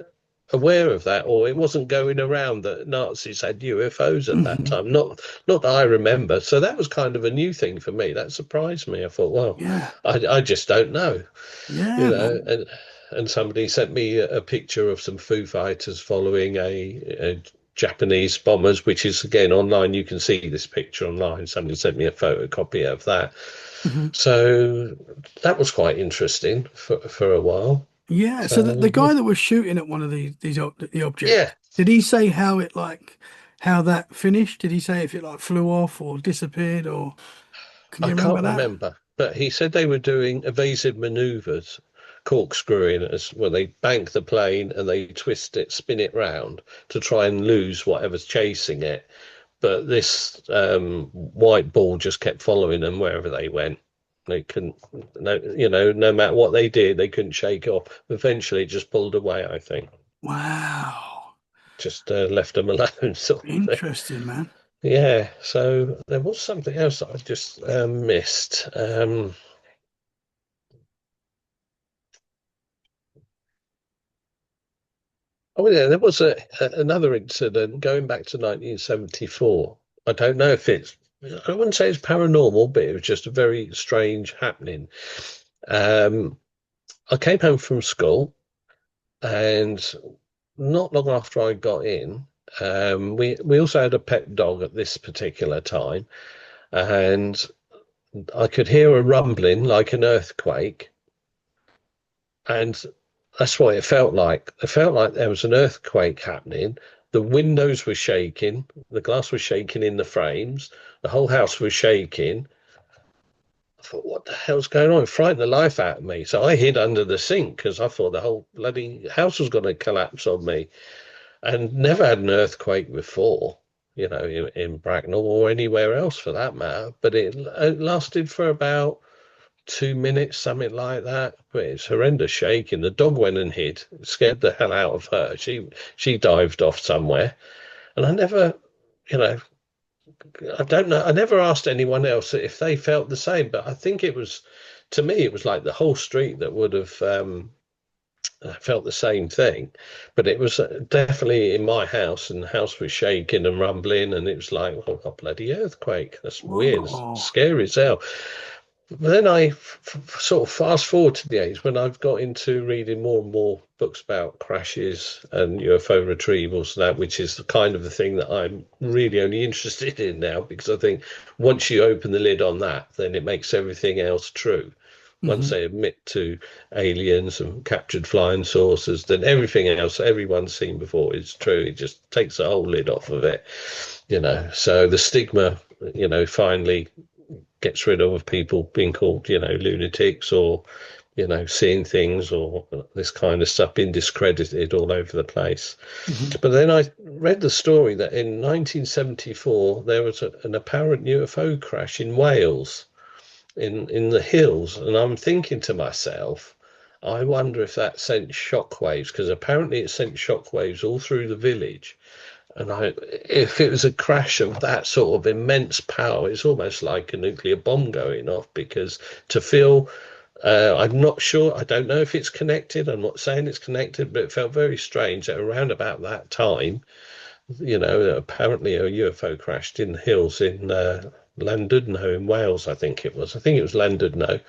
S2: aware of that, or it wasn't going around that Nazis had UFOs at that
S1: Hmm.
S2: time. Not that I remember. So that was kind of a new thing for me. That surprised me. I thought, well,
S1: Yeah.
S2: I just don't know,
S1: Yeah, man.
S2: and somebody sent me a picture of some Foo Fighters following a Japanese bombers, which is again online. You can see this picture online. Somebody sent me a photocopy of that.
S1: Hmm.
S2: So that was quite interesting for a while.
S1: Yeah. So the
S2: So
S1: guy that was shooting at one of the
S2: yeah,
S1: objects, did he say how it like how that finished? Did he say if it like flew off or disappeared or can
S2: I
S1: you remember
S2: can't
S1: that?
S2: remember, but he said they were doing evasive maneuvers, corkscrewing as well. They bank the plane and they twist it, spin it round to try and lose whatever's chasing it. But this white ball just kept following them wherever they went. They couldn't, no, no matter what they did, they couldn't shake it off. Eventually, it just pulled away. I think
S1: Wow.
S2: just left them alone, sort of thing.
S1: Interesting, man.
S2: Yeah. So there was something else that I just missed. Oh yeah, there was another incident going back to 1974. I don't know if I wouldn't say it's paranormal, but it was just a very strange happening. Um, I came home from school, and not long after I got in, we also had a pet dog at this particular time, and I could hear a rumbling like an earthquake, and that's what it felt like. It felt like there was an earthquake happening. The windows were shaking, the glass was shaking in the frames, the whole house was shaking. I thought, what the hell's going on? It frightened the life out of me. So I hid under the sink because I thought the whole bloody house was going to collapse on me. And never had an earthquake before, in Bracknell or anywhere else for that matter. But it lasted for about 2 minutes, something like that. But it's horrendous shaking. The dog went and hid, scared the hell out of her. She dived off somewhere, and I never, you know, I don't know. I never asked anyone else if they felt the same, but I think it was, to me, it was like the whole street that would have felt the same thing. But it was definitely in my house, and the house was shaking and rumbling, and it was like, oh, a bloody earthquake. That's weird. It's
S1: Whoa.
S2: scary as hell. Then I sort of fast forward to the age when I've got into reading more and more books about crashes and UFO retrievals and that, which is the kind of the thing that I'm really only interested in now, because I think once you open the lid on that, then it makes everything else true. Once
S1: Hmm.
S2: they admit to aliens and captured flying saucers, then everything else everyone's seen before is true. It just takes the whole lid off of it, So the stigma, finally gets rid of people being called, lunatics, or, seeing things, or this kind of stuff being discredited all over the place.
S1: Hmm.
S2: But then I read the story that in 1974 there was an apparent UFO crash in Wales, in the hills, and I'm thinking to myself, I wonder if that sent shockwaves, because apparently it sent shockwaves all through the village, And if it was a crash of that sort of immense power, it's almost like a nuclear bomb going off. Because to feel, I'm not sure, I don't know if it's connected. I'm not saying it's connected, but it felt very strange that around about that time, apparently a UFO crashed in the hills in Llandudno in Wales, I think it was. I think it was Llandudno.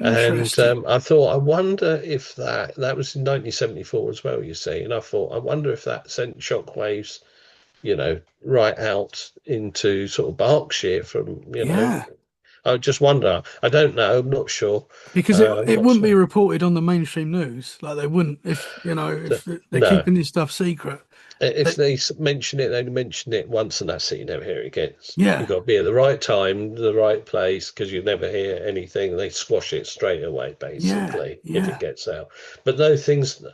S2: And
S1: Interesting.
S2: I thought, I wonder if that was in 1974 as well, you see. And I thought, I wonder if that sent shockwaves, right out into sort of Berkshire
S1: Yeah,
S2: I just wonder. I don't know. I'm not sure.
S1: because
S2: I'm
S1: it
S2: not
S1: wouldn't be
S2: sure.
S1: reported on the mainstream news. Like they wouldn't if if they're
S2: No.
S1: keeping this stuff secret.
S2: If
S1: They,
S2: they mention it, they mention it once and that's it. You never hear it again. You've
S1: yeah,
S2: got to be at the right time, the right place, because you never hear anything. They squash it straight away,
S1: yeah,
S2: basically, if it
S1: yeah.
S2: gets out. But those things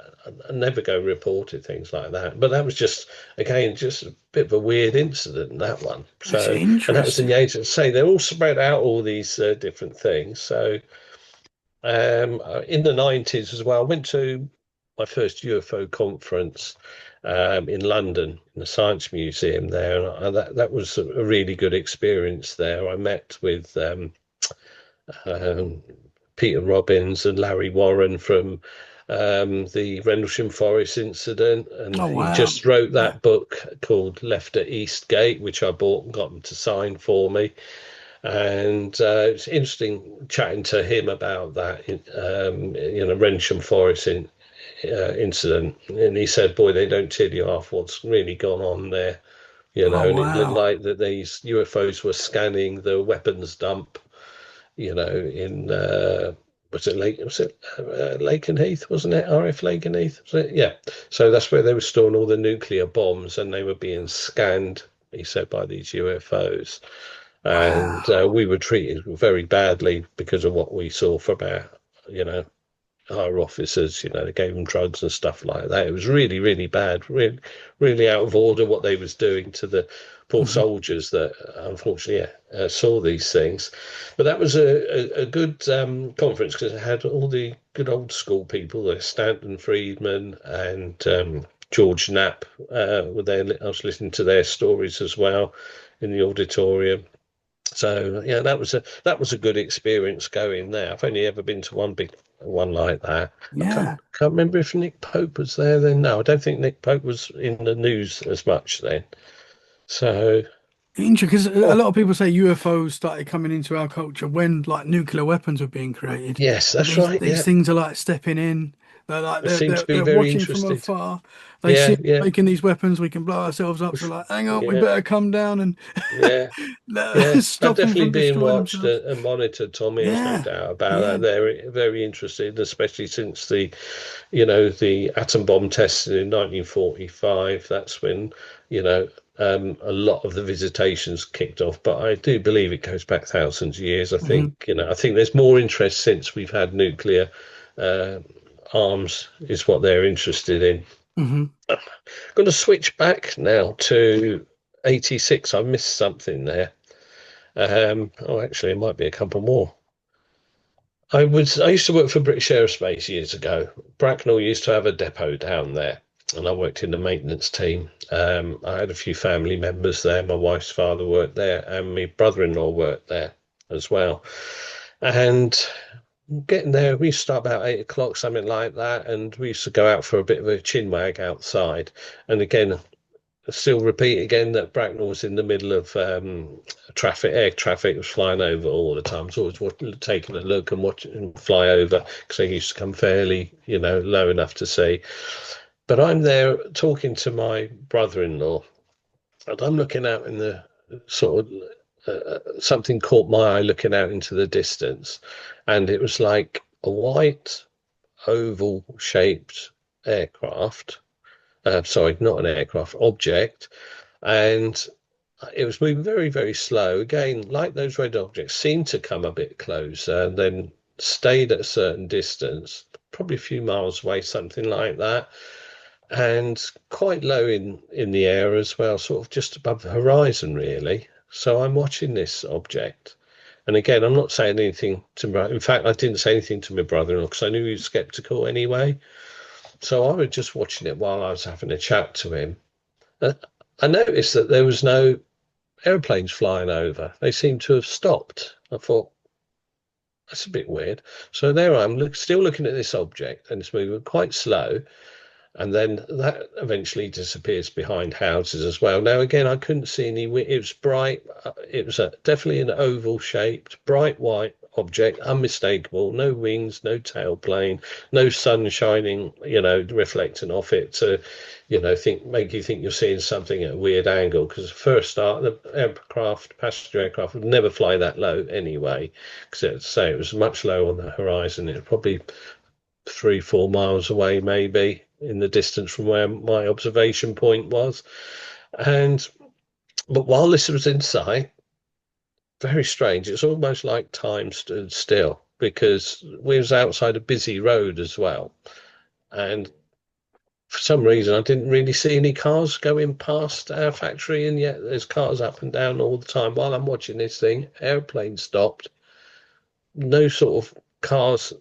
S2: never go reported, things like that. But that was just, again, just a bit of a weird incident, that one.
S1: That's
S2: So, and that was in
S1: interesting.
S2: the age of, say, they're all spread out, all these different things. So, in the 90s as well, I went to my first UFO conference in London, in the Science Museum there. And that was a really good experience there. I met with um, Peter Robbins and Larry Warren from the Rendlesham Forest incident. And
S1: Oh
S2: he
S1: wow.
S2: just wrote
S1: Yeah.
S2: that book called Left at East Gate, which I bought and got him to sign for me. And it's interesting chatting to him about that, Rendlesham Forest incident. And he said, "Boy, they don't tell you half what's really gone on there."
S1: Oh
S2: And it looked
S1: wow.
S2: like that these UFOs were scanning the weapons dump, in Lakenheath, wasn't it? RF Lakenheath, was it? Yeah. So that's where they were storing all the nuclear bombs, and they were being scanned, he said, by these UFOs. And
S1: Wow.
S2: we were treated very badly because of what we saw from our, you know, higher officers. They gave them drugs and stuff like that. It was really, really bad, really, really out of order what they was doing to the poor
S1: Mhm.
S2: soldiers that unfortunately saw these things. But that was a good conference because it had all the good old school people there, Stanton Friedman and George Knapp were there. I was listening to their stories as well in the auditorium. So yeah, that was a good experience going there. I've only ever been to one big one like that. I can't
S1: Yeah.
S2: can't remember if Nick Pope was there then. No, I don't think Nick Pope was in the news as much then. So
S1: Interesting, because a
S2: oh
S1: lot of people say UFOs started coming into our culture when like nuclear weapons were being created.
S2: yes,
S1: But
S2: that's
S1: these
S2: right.
S1: these
S2: Yeah,
S1: things are like stepping in. They're like
S2: they seem to be
S1: they're
S2: very
S1: watching from
S2: interested.
S1: afar. They see
S2: Yeah,
S1: us
S2: yeah,
S1: making these weapons, we can blow ourselves up. So like, hang on, we
S2: yeah,
S1: better come down and
S2: yeah. Yeah, they're
S1: stop them
S2: definitely
S1: from
S2: being
S1: destroying
S2: watched
S1: themselves.
S2: and monitored, Tommy. There's no
S1: Yeah,
S2: doubt about
S1: yeah.
S2: that. They're very interested, especially since the atom bomb testing in 1945. That's when, you know, a lot of the visitations kicked off. But I do believe it goes back thousands of years.
S1: Hmm.
S2: I think there's more interest since we've had nuclear uh, arms, is what they're interested in.
S1: Hmm.
S2: I'm going to switch back now to 86. I missed something there. Actually, it might be a couple more. I used to work for British Aerospace years ago. Bracknell used to have a depot down there, and I worked in the maintenance team. I had a few family members there. My wife's father worked there, and my brother-in-law worked there as well. And getting there, we used to start about 8 o'clock, something like that, and we used to go out for a bit of a chinwag outside. And again, still repeat again that Bracknell was in the middle of traffic. Air traffic was flying over all the time. So I was taking a look and watching fly over because they used to come fairly, low enough to see. But I'm there talking to my brother-in-law, and I'm looking out in the sort of something caught my eye looking out into the distance, and it was like a white oval shaped aircraft. Sorry, not an aircraft, object, and it was moving very, very slow. Again, like those red objects, seemed to come a bit closer and then stayed at a certain distance, probably a few miles away, something like that, and quite low in the air as well, sort of just above the horizon, really. So I'm watching this object. And again, I'm not saying anything to my, in fact, I didn't say anything to my brother-in-law because I knew he was skeptical anyway. So I was just watching it while I was having a chat to him. Uh, I noticed that there was no airplanes flying over. They seemed to have stopped. I thought, that's a bit weird. So there I am, still looking at this object, and it's moving quite slow. And then that eventually disappears behind houses as well. Now, again, I couldn't see any. It was bright. It was definitely an oval shaped, bright white object, unmistakable. No wings, no tailplane, no sun shining, reflecting off it to, make you think you're seeing something at a weird angle. Because the first start, the passenger aircraft, would never fly that low anyway. Because say it was much lower on the horizon. It was probably 3, 4 miles away, maybe in the distance from where my observation point was. And but while this was in sight, very strange. It's almost like time stood still because we was outside a busy road as well. And for some reason, I didn't really see any cars going past our factory, and yet there's cars up and down all the time. While I'm watching this thing, airplane stopped. No sort of cars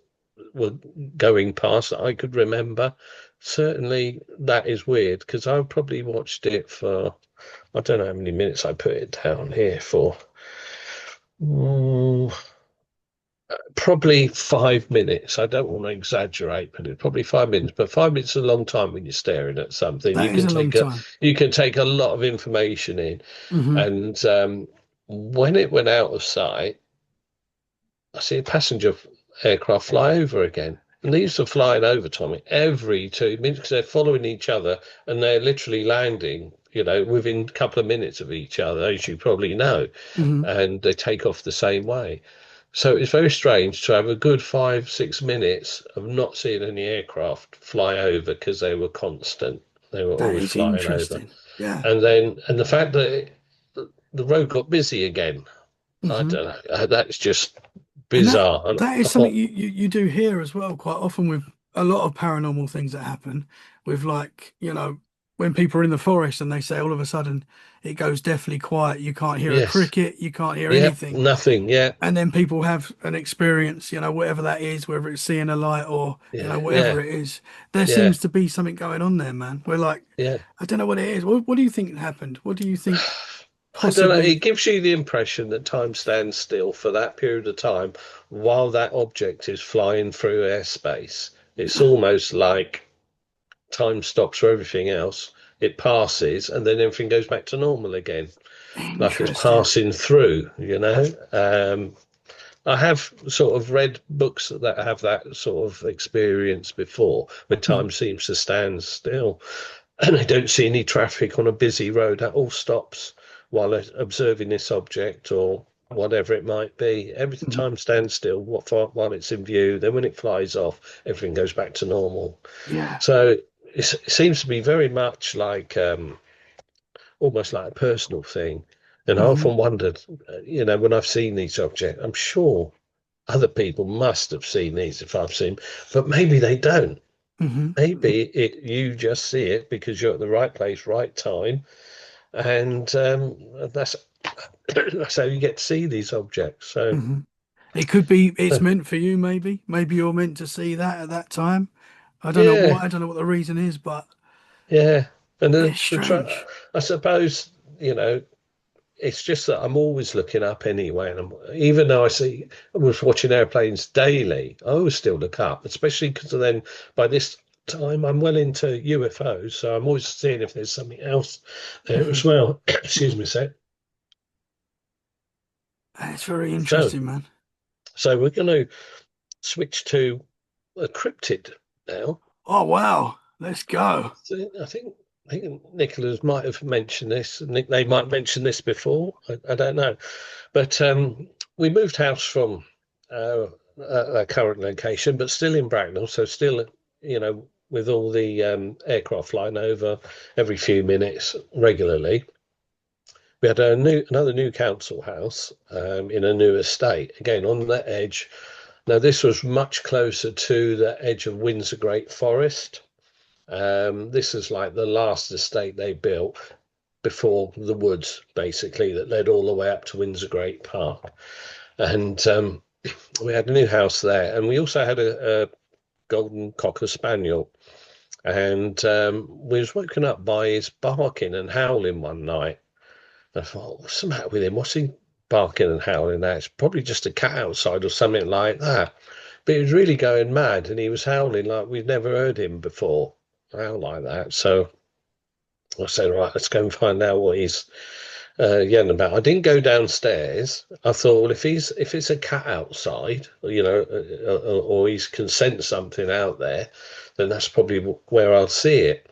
S2: were going past that I could remember. Certainly, that is weird because I probably watched it for, I don't know how many minutes I put it down here for. Mm, Probably 5 minutes. I don't want to exaggerate, but it's probably 5 minutes. But 5 minutes is a long time when you're staring at something.
S1: That is a long time.
S2: You can take a lot of information in.
S1: Hmm.
S2: And when it went out of sight, I see a passenger aircraft fly over again. And these are flying over, Tommy, every 2 minutes because they're following each other and they're literally landing, within a couple of minutes of each other, as you probably know,
S1: Hmm.
S2: and they take off the same way. So it's very strange to have a good 5, 6 minutes of not seeing any aircraft fly over because they were constant. They were
S1: That
S2: always
S1: is
S2: flying over.
S1: interesting. Yeah.
S2: And the fact that the road got busy again, I
S1: Hmm.
S2: don't know. That's just
S1: And that
S2: bizarre. And
S1: that
S2: I
S1: is something
S2: thought,
S1: you do hear as well quite often with a lot of paranormal things that happen with like, when people are in the forest and they say all of a sudden it goes deathly quiet, you can't hear a
S2: yes,
S1: cricket, you can't hear
S2: yeah,
S1: anything.
S2: nothing, yeah,
S1: And then people have an experience, whatever that is, whether it's seeing a light or,
S2: yeah,
S1: whatever
S2: yeah,
S1: it is. There
S2: yeah,
S1: seems to be something going on there, man. We're like,
S2: yeah.
S1: I don't know what it is. What do you think happened? What do you think
S2: I don't know. It
S1: possibly?
S2: gives you the impression that time stands still for that period of time while that object is flying through airspace. It's almost like time stops for everything else. It passes, and then everything goes back to normal again, like it's
S1: Interesting.
S2: passing through. I have sort of read books that have that sort of experience before, where
S1: Mhm.
S2: time seems to stand still. And I don't see any traffic on a busy road. That all stops while observing this object or whatever it might be. Every
S1: Mhm.
S2: time stands still while it's in view. Then when it flies off, everything goes back to normal.
S1: Yeah.
S2: So it seems to be very much like almost like a personal thing. And I
S1: Hmm.
S2: often wondered, when I've seen these objects, I'm sure other people must have seen these if I've seen, but maybe they don't.
S1: Hmm.
S2: Maybe you just see it because you're at the right place, right time, and that's that's how you get to see these objects. So
S1: Hmm. It could be it's
S2: uh,
S1: meant for you, maybe. Maybe you're meant to see that at that time. I don't know
S2: yeah,
S1: what. I don't know what the reason is, but
S2: yeah, and
S1: it's strange.
S2: I suppose it's just that I'm always looking up anyway, and even though I was watching airplanes daily, I always still look up, especially because then by this time I'm well into UFOs, so I'm always seeing if there's something else there
S1: Hmm.
S2: as well. Excuse
S1: Hmm.
S2: me a sec.
S1: It's very
S2: So,
S1: interesting, man.
S2: so we're going to switch to a cryptid now.
S1: Oh wow, let's go.
S2: So I think Nicholas might have mentioned this. Nick, they might mention this before. I don't know, but we moved house from uh, our current location, but still in Bracknell, so still, with all the aircraft flying over every few minutes regularly. We had another new council house in a new estate, again on the edge. Now this was much closer to the edge of Windsor Great Forest. This is like the last estate they built before the woods, basically, that led all the way up to Windsor Great Park. And we had a new house there, and we also had a golden cocker spaniel. And we was woken up by his barking and howling one night. I thought, what's the matter with him? What's he barking and howling at? It's probably just a cat outside or something like that. But he was really going mad, and he was howling like we'd never heard him before, howl like that. So I said, right, let's go and find out what he's yelling about. I didn't go downstairs. I thought, well, if it's a cat outside, or he can sense something out there, then that's probably where I'll see it.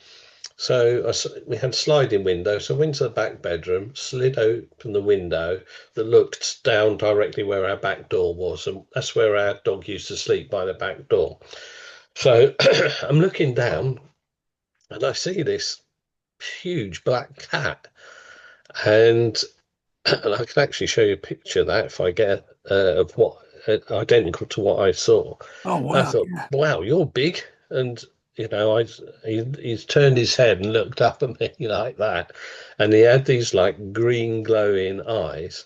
S2: So we had sliding window, so I went to the back bedroom, slid open the window that looked down directly where our back door was, and that's where our dog used to sleep, by the back door. So I'm looking down, and I see this huge black cat, and, and I can actually show you a picture of that if I get of what identical to what I saw.
S1: Oh
S2: I
S1: wow,
S2: thought,
S1: yeah.
S2: wow, you're big. And, he's turned his head and looked up at me like that. And he had these like green glowing eyes.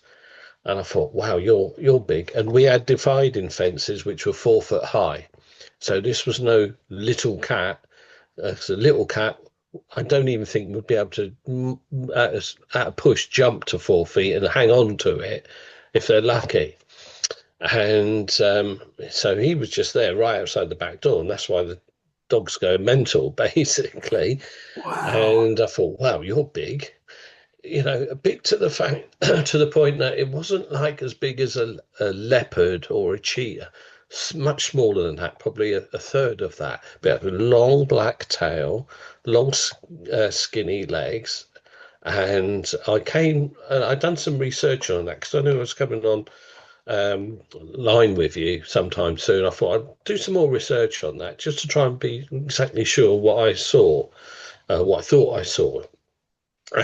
S2: And I thought, wow, you're big. And we had dividing fences which were 4 foot high. So this was no little cat. It's a little cat. I don't even think would be able to, at a push, jump to 4 feet and hang on to it if they're lucky. And so he was just there right outside the back door, and that's why the dogs go mental, basically.
S1: Wow.
S2: And I thought, wow, you're big. Big to the fact, to the point that it wasn't like as big as a leopard or a cheetah. Much smaller than that, probably a third of that. But a long black tail, long skinny legs. And I came and I'd done some research on that because I knew I was coming on line with you sometime soon. I thought I'd do some more research on that just to try and be exactly sure what I saw, what I thought I saw.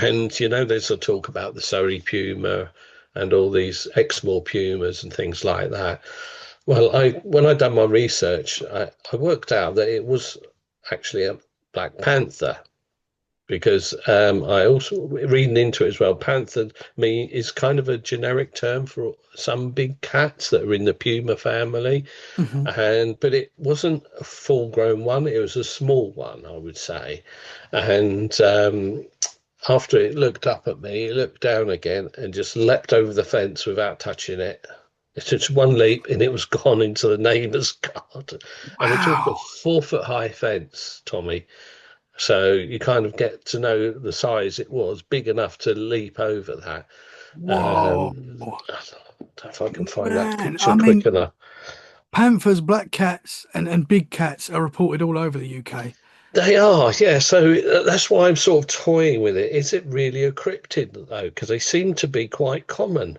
S2: And there's a talk about the Surrey puma and all these Exmoor pumas and things like that. Well, when I done my research, I worked out that it was actually a black panther because I also reading into it as well. Panther me is kind of a generic term for some big cats that are in the puma family,
S1: Hmm.
S2: but it wasn't a full-grown one. It was a small one, I would say, and after it looked up at me, it looked down again and just leapt over the fence without touching it. It took one leap and it was gone into the neighbour's garden. And we're talking a
S1: Wow.
S2: 4 foot high fence, Tommy. So you kind of get to know the size it was, big enough to leap over that.
S1: Whoa.
S2: I don't know if I can find that
S1: Man.
S2: picture
S1: I
S2: quick
S1: mean,
S2: enough.
S1: panthers, black cats, and big cats are reported all over the UK.
S2: They are, yeah. So that's why I'm sort of toying with it. Is it really a cryptid, though? Because they seem to be quite common.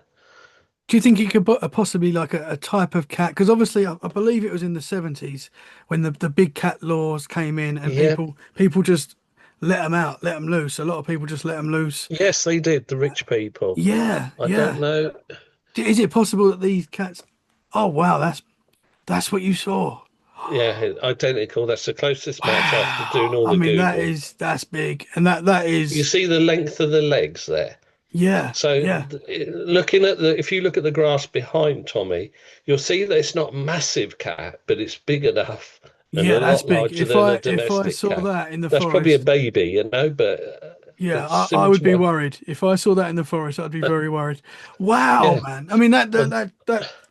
S1: Do you think it could possibly like a type of cat? Because obviously, I believe it was in the 70s when the big cat laws came in, and
S2: Yeah,
S1: people just let them out, let them loose. A lot of people just let them loose.
S2: yes, they did, the rich people.
S1: Yeah,
S2: I don't
S1: yeah.
S2: know.
S1: Is it possible that these cats? Oh wow, that's what you saw.
S2: Yeah, identical. That's the closest match after doing
S1: Wow.
S2: all
S1: I
S2: the
S1: mean,
S2: Google.
S1: that's big, and that
S2: You
S1: is
S2: see the length of the legs there.
S1: yeah,
S2: So
S1: yeah,
S2: looking at if you look at the grass behind Tommy, you'll see that it's not a massive cat, but it's big enough and
S1: yeah.
S2: a
S1: That's
S2: lot
S1: big.
S2: larger than a
S1: If I
S2: domestic
S1: saw
S2: cat.
S1: that in the
S2: That's probably a
S1: forest,
S2: baby, but
S1: yeah,
S2: it's
S1: I
S2: similar
S1: would
S2: to
S1: be
S2: what.
S1: worried. If I saw that in the forest, I'd be very worried. Wow,
S2: Yeah,
S1: man. I mean
S2: well,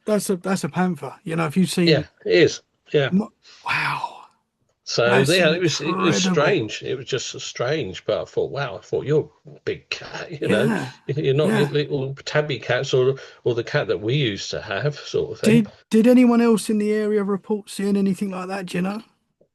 S1: that's a panther. You know, if you've
S2: yeah,
S1: seen,
S2: it is. Yeah.
S1: wow,
S2: So
S1: that's
S2: yeah, it was
S1: incredible.
S2: strange. It was just strange, but I thought, wow, I thought you're a big cat,
S1: Yeah,
S2: you're not your
S1: yeah.
S2: little tabby cats or the cat that we used to have, sort of thing.
S1: Did anyone else in the area report seeing anything like that? Do you know?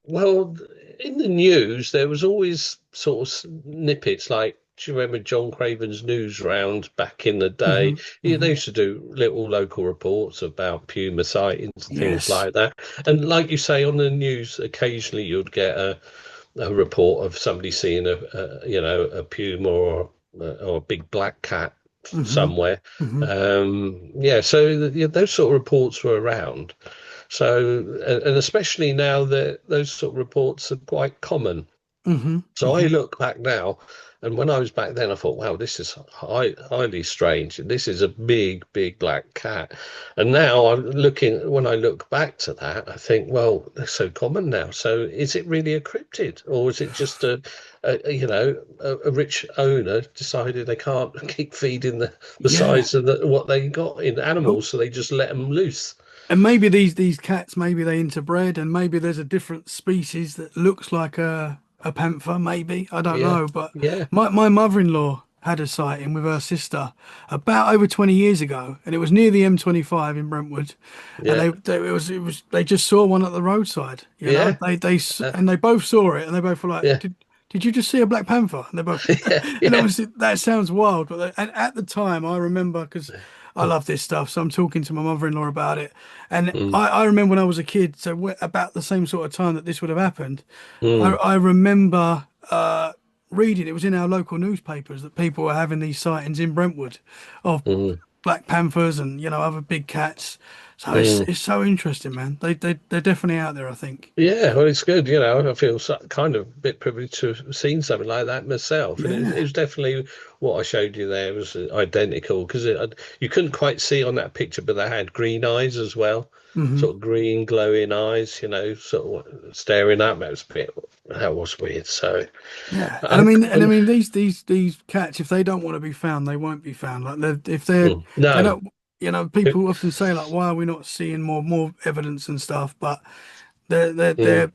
S2: Well, in the news, there was always sort of snippets like, do you remember John Craven's news round back in the day?
S1: Hmm.
S2: Yeah, they
S1: Hmm.
S2: used to do little local reports about puma sightings and things
S1: Yes.
S2: like that. And like you say, on the news, occasionally you'd get a report of somebody seeing a puma or a big black cat
S1: Hmm.
S2: somewhere.
S1: Hmm.
S2: Yeah, so yeah, those sort of reports were around. So, and especially now that those sort of reports are quite common.
S1: Hmm.
S2: So I
S1: Hmm.
S2: look back now And when I was back then, I thought, wow, this is highly strange. This is a big, big black cat. And now when I look back to that, I think, well, they're so common now. So is it really a cryptid, or is it just a rich owner decided they can't keep feeding the
S1: Yeah.
S2: size of what they got in
S1: Oh,
S2: animals, so they just let them loose?
S1: and maybe these cats, maybe they interbred, and maybe there's a different species that looks like a panther. Maybe I don't
S2: Yeah,
S1: know, but
S2: yeah,
S1: my mother-in-law had a sighting with her sister about over 20 years ago, and it was near the M25 in Brentwood, and
S2: yeah,
S1: it was they just saw one at the roadside. You know,
S2: yeah, uh,
S1: and they both saw it, and they both were like,
S2: yeah,
S1: Did you just see a black panther? And they both,
S2: yeah,
S1: and
S2: yeah.
S1: obviously that sounds wild, but and at the time I remember because I love this stuff, so I'm talking to my mother-in-law about it, and
S2: Mm,
S1: I remember when I was a kid, so about the same sort of time that this would have happened.
S2: mm,
S1: I remember reading it was in our local newspapers that people were having these sightings in Brentwood of
S2: mm,
S1: black panthers and other big cats. So
S2: mm.
S1: it's so interesting, man. They're definitely out there, I think.
S2: Yeah, well, it's good. I feel kind of a bit privileged to have seen something like that myself, and it
S1: Yeah.
S2: was definitely what I showed you there was identical because you couldn't quite see on that picture, but they had green eyes as well,
S1: Hmm.
S2: sort of green glowing eyes, sort of staring at me. That was weird. So,
S1: Yeah, and
S2: I,
S1: I mean these cats, if they don't want to be found, they won't be found. Like they
S2: no,
S1: don't, people often say like, why are we not seeing more evidence and stuff? But
S2: mm.
S1: they're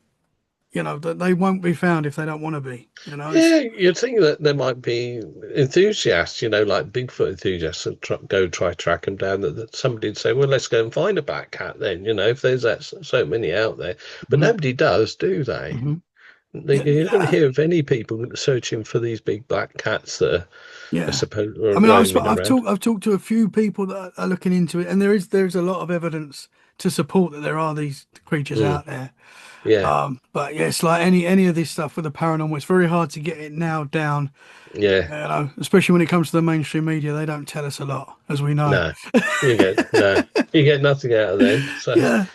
S1: they won't be found if they don't want to be. It's
S2: Yeah, you'd think that there might be enthusiasts, like Bigfoot enthusiasts, and go try track them down. That somebody'd say, "Well, let's go and find a black cat." Then, if there's so many out there, but
S1: Mhm.
S2: nobody does, do they?
S1: Mhm.
S2: They
S1: Yeah,
S2: you don't
S1: yeah,
S2: hear of any people searching for these big black cats that are
S1: yeah.
S2: supposed
S1: I
S2: are
S1: mean,
S2: roaming around.
S1: I've talked to a few people that are looking into it, and there's a lot of evidence to support that there are these creatures
S2: Mm,
S1: out there.
S2: yeah,
S1: But yeah, it's like any of this stuff with the paranormal, it's very hard to get it nailed down.
S2: yeah,
S1: Especially when it comes to the mainstream media, they don't tell us a lot, as we know.
S2: no, no, you get nothing out of them. So.
S1: Yeah.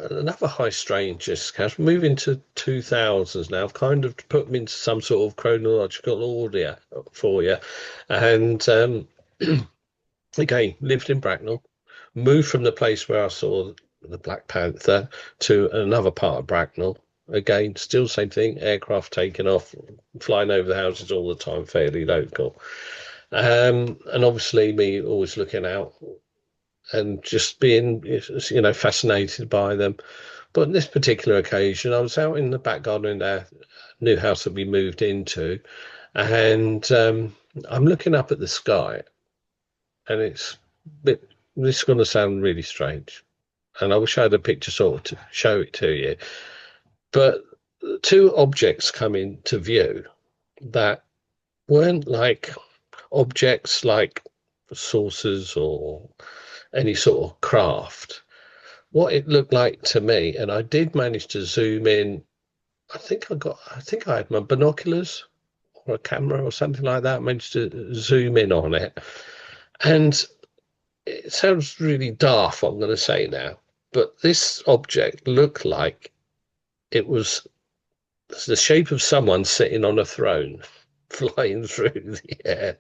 S2: Another high strangeness, Cash. Moving to 2000s now, I've kind of put them into some sort of chronological order for you. And again, lived in Bracknell, moved from the place where I saw the Black Panther to another part of Bracknell. Again, still same thing, aircraft taking off, flying over the houses all the time, fairly local. And obviously, me always looking out and just being, fascinated by them. But on this particular occasion, I was out in the back garden in our new house that we moved into, and I'm looking up at the sky, and this is going to sound really strange, and I wish I had a picture sort of to show it to you. But two objects come into view that weren't like objects like saucers or any sort of craft. What it looked like to me, and I did manage to zoom in. I think I had my binoculars or a camera or something like that. I managed to zoom in on it. And it sounds really daft, what I'm going to say now, but this object looked like it was the shape of someone sitting on a throne flying through the air.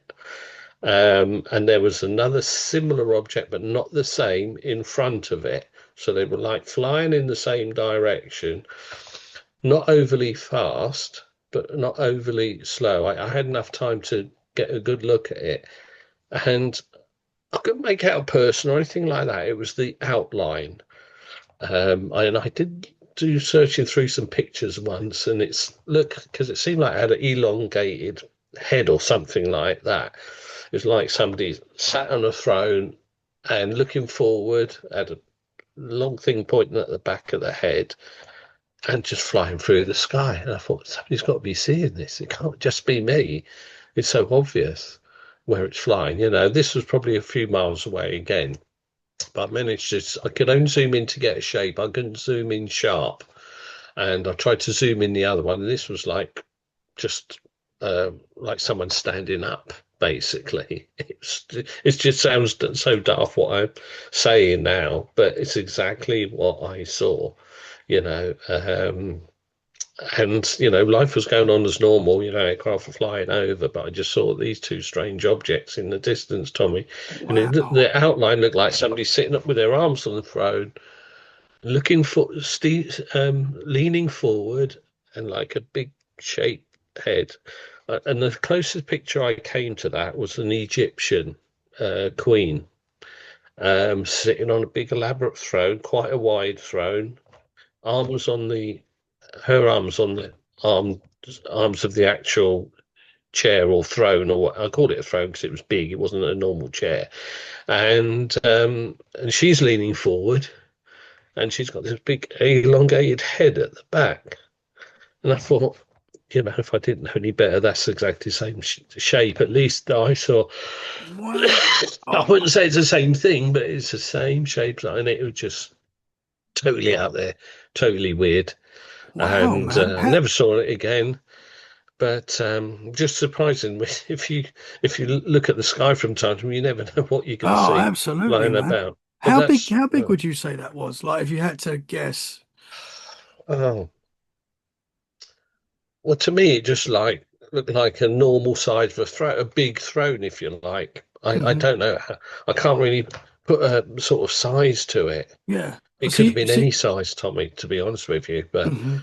S2: And there was another similar object, but not the same, in front of it. So they were like flying in the same direction, not overly fast, but not overly slow. I had enough time to get a good look at it, and I couldn't make out a person or anything like that. It was the outline. And I did do searching through some pictures once, and because it seemed like it had an elongated head or something like that. It was like somebody sat on a throne and looking forward, had a long thing pointing at the back of the head, and just flying through the sky. And I thought, somebody's got to be seeing this. It can't just be me. It's so obvious where it's flying. This was probably a few miles away again, but I managed I could only zoom in to get a shape. I couldn't zoom in sharp. And I tried to zoom in the other one. And this was just like someone standing up, basically. It just sounds so daft what I'm saying now, but it's exactly what I saw, you know. And life was going on as normal. Aircraft were flying over, but I just saw these two strange objects in the distance, Tommy, and
S1: Wow.
S2: the outline looked like somebody sitting up with their arms on the throne, looking for leaning forward, and like a big shaped head. And the closest picture I came to that was an Egyptian queen, sitting on a big elaborate throne, quite a wide throne, arms on the her arms on the arm arms of the actual chair or throne, or what I called it a throne because it was big. It wasn't a normal chair, and she's leaning forward, and she's got this big elongated head at the back. And I thought, if I didn't know any better, that's exactly the same shape. At least I saw.
S1: Wow.
S2: I
S1: Oh,
S2: wouldn't say it's the same thing, but it's the same shape, and it was just totally out there, totally weird,
S1: wow,
S2: and
S1: man.
S2: never saw it again. But just surprising if you look at the sky from time to time, you never know what you're going to
S1: Oh,
S2: see
S1: absolutely,
S2: flying
S1: man.
S2: about. But that's
S1: How big would you say that was? Like, if you had to guess.
S2: oh well, to me it just looked like a normal size of a a big throne, if you like. I
S1: Hmm.
S2: don't know. I can't really put a sort of size to it.
S1: Yeah.
S2: It could have
S1: See,
S2: been any
S1: see.
S2: size, Tommy, to be honest with you.
S1: Hmm.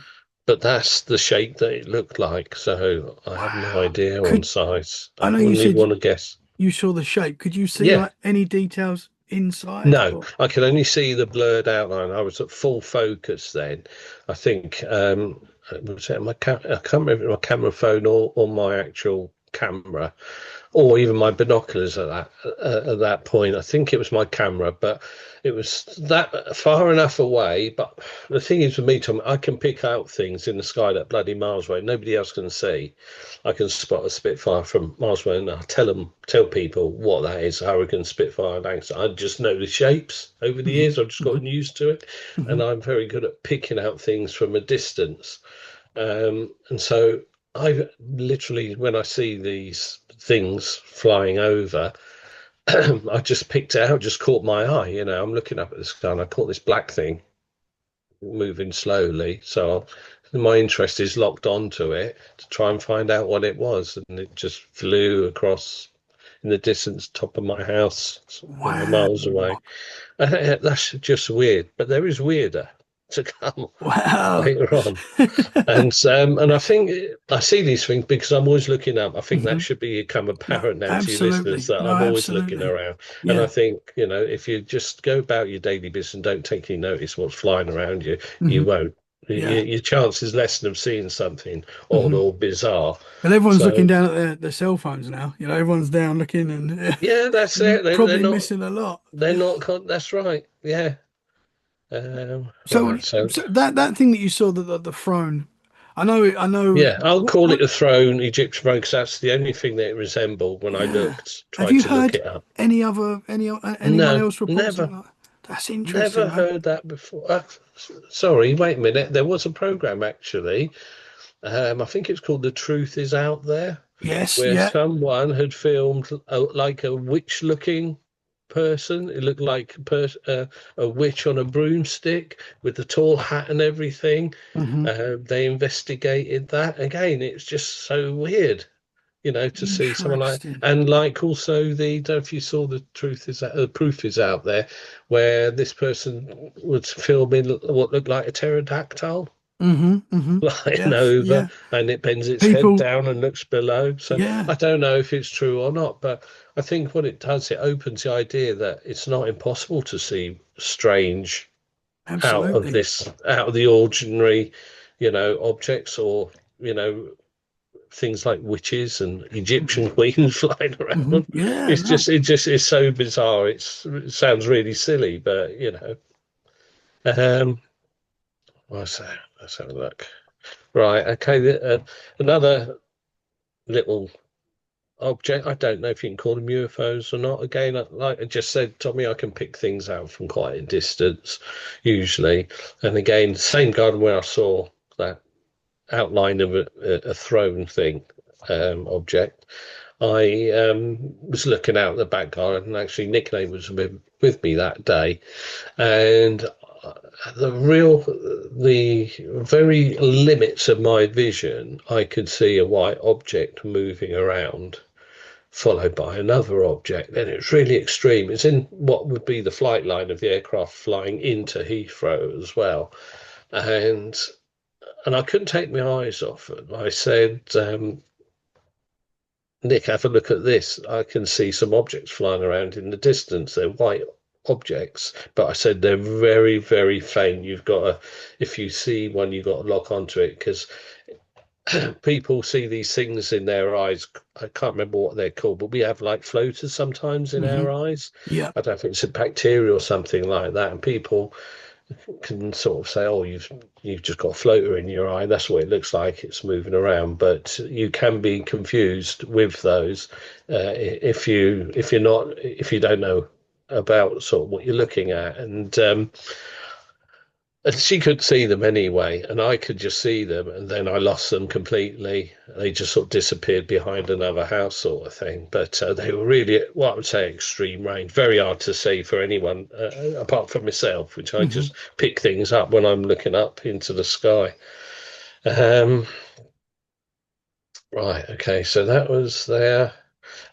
S2: But that's the shape that it looked like. So I have no
S1: Wow.
S2: idea on
S1: Could
S2: size. I
S1: I know you
S2: wouldn't even
S1: said
S2: want to guess.
S1: you saw the shape? Could you see
S2: Yeah.
S1: like any details inside
S2: No,
S1: or?
S2: I could only see the blurred outline. I was at full focus then. I think was it I can't remember my camera phone or my actual camera, or even my binoculars at that point. I think it was my camera, but it was that far enough away. But the thing is with me, Tom, I can pick out things in the sky that bloody miles away. Nobody else can see. I can spot a Spitfire from miles away, and I tell people what that is. Hurricane, Spitfire, Lancaster. I just know the shapes over the
S1: Hmm.
S2: years. I've just
S1: Hmm.
S2: gotten used to it,
S1: Hmm.
S2: and I'm very good at picking out things from a distance. And so I literally, when I see these things flying over, I just picked it out, just caught my eye. I'm looking up at the sky and I caught this black thing moving slowly. So my interest is locked onto it to try and find out what it was. And it just flew across in the distance, top of my house,
S1: Wow.
S2: miles away. That's just weird, but there is weirder to come
S1: Wow.
S2: later on. And I think I see these things because I'm always looking up. I think that
S1: Hmm.
S2: should become
S1: No,
S2: apparent now to your listeners
S1: absolutely.
S2: that
S1: No,
S2: I'm always looking
S1: absolutely.
S2: around. And I
S1: Yeah.
S2: think, if you just go about your daily business and don't take any notice what's flying around you, you
S1: Hmm.
S2: won't.
S1: Yeah.
S2: Your chance is less of seeing something odd
S1: Hmm.
S2: or bizarre.
S1: But everyone's looking
S2: So
S1: down at their cell phones now. Everyone's down looking and
S2: yeah, that's it. They're
S1: probably
S2: not.
S1: missing a lot.
S2: That's right. Yeah.
S1: So,
S2: Right. So
S1: so that thing that you saw, the throne, I know.
S2: yeah, I'll call it
S1: What?
S2: a throne, Egyptian throne, because that's the only thing that it resembled when I
S1: Yeah.
S2: looked,
S1: Have
S2: tried
S1: you
S2: to look
S1: heard
S2: it up.
S1: anyone
S2: No,
S1: else report
S2: never,
S1: something like that? That's interesting,
S2: never
S1: man.
S2: heard that before. Sorry, wait a minute. There was a program actually. I think it's called "The Truth Is Out There,"
S1: Yes.
S2: where
S1: Yeah.
S2: someone had filmed like a witch-looking person. It looked like a witch on a broomstick with the tall hat and everything.
S1: Hmm.
S2: They investigated that. Again, it's just so weird, to see someone like,
S1: Interesting.
S2: and like also don't know if you saw the proof is out there, where this person was filming what looked like a pterodactyl
S1: Hmm. Hmm.
S2: flying
S1: Yes.
S2: over,
S1: Yeah.
S2: and it bends its head
S1: People.
S2: down and looks below. So
S1: Yeah.
S2: I don't know if it's true or not, but I think what it does, it opens the idea that it's not impossible to see strange
S1: Absolutely.
S2: out of the ordinary, objects, or you know things like witches and
S1: Hmm.
S2: Egyptian queens flying
S1: Hmm.
S2: around.
S1: Yeah. No.
S2: It just is so bizarre. It sounds really silly, but Um, what's that? Let's have a look. Right. Okay. Another little object. I don't know if you can call them UFOs or not. Again, like I just said, Tommy, I can pick things out from quite a distance, usually. And again, same garden where I saw that outline of a throne thing object. I was looking out the back garden, and actually Nick was with me that day, and the very limits of my vision, I could see a white object moving around, followed by another object. And it's really extreme. It's in what would be the flight line of the aircraft flying into Heathrow as well. And I couldn't take my eyes off it. I said, Nick, have a look at this. I can see some objects flying around in the distance. They're white objects, but I said they're very, very faint. You've got to, if you see one, you've got to lock onto it because people see these things in their eyes. I can't remember what they're called, but we have like floaters sometimes in
S1: Hmm.
S2: our eyes.
S1: Yeah.
S2: I don't know if it's a bacteria or something like that, and people can sort of say, "Oh, you've just got a floater in your eye. That's what it looks like. It's moving around." But you can be confused with those if you don't know about sort of what you're looking at. And she could see them anyway, and I could just see them, and then I lost them completely. They just sort of disappeared behind another house, sort of thing. But they were really, what I would say, extreme range. Very hard to see for anyone apart from myself, which I
S1: Hmm.
S2: just pick things up when I'm looking up into the sky. Um, right, okay, so that was there.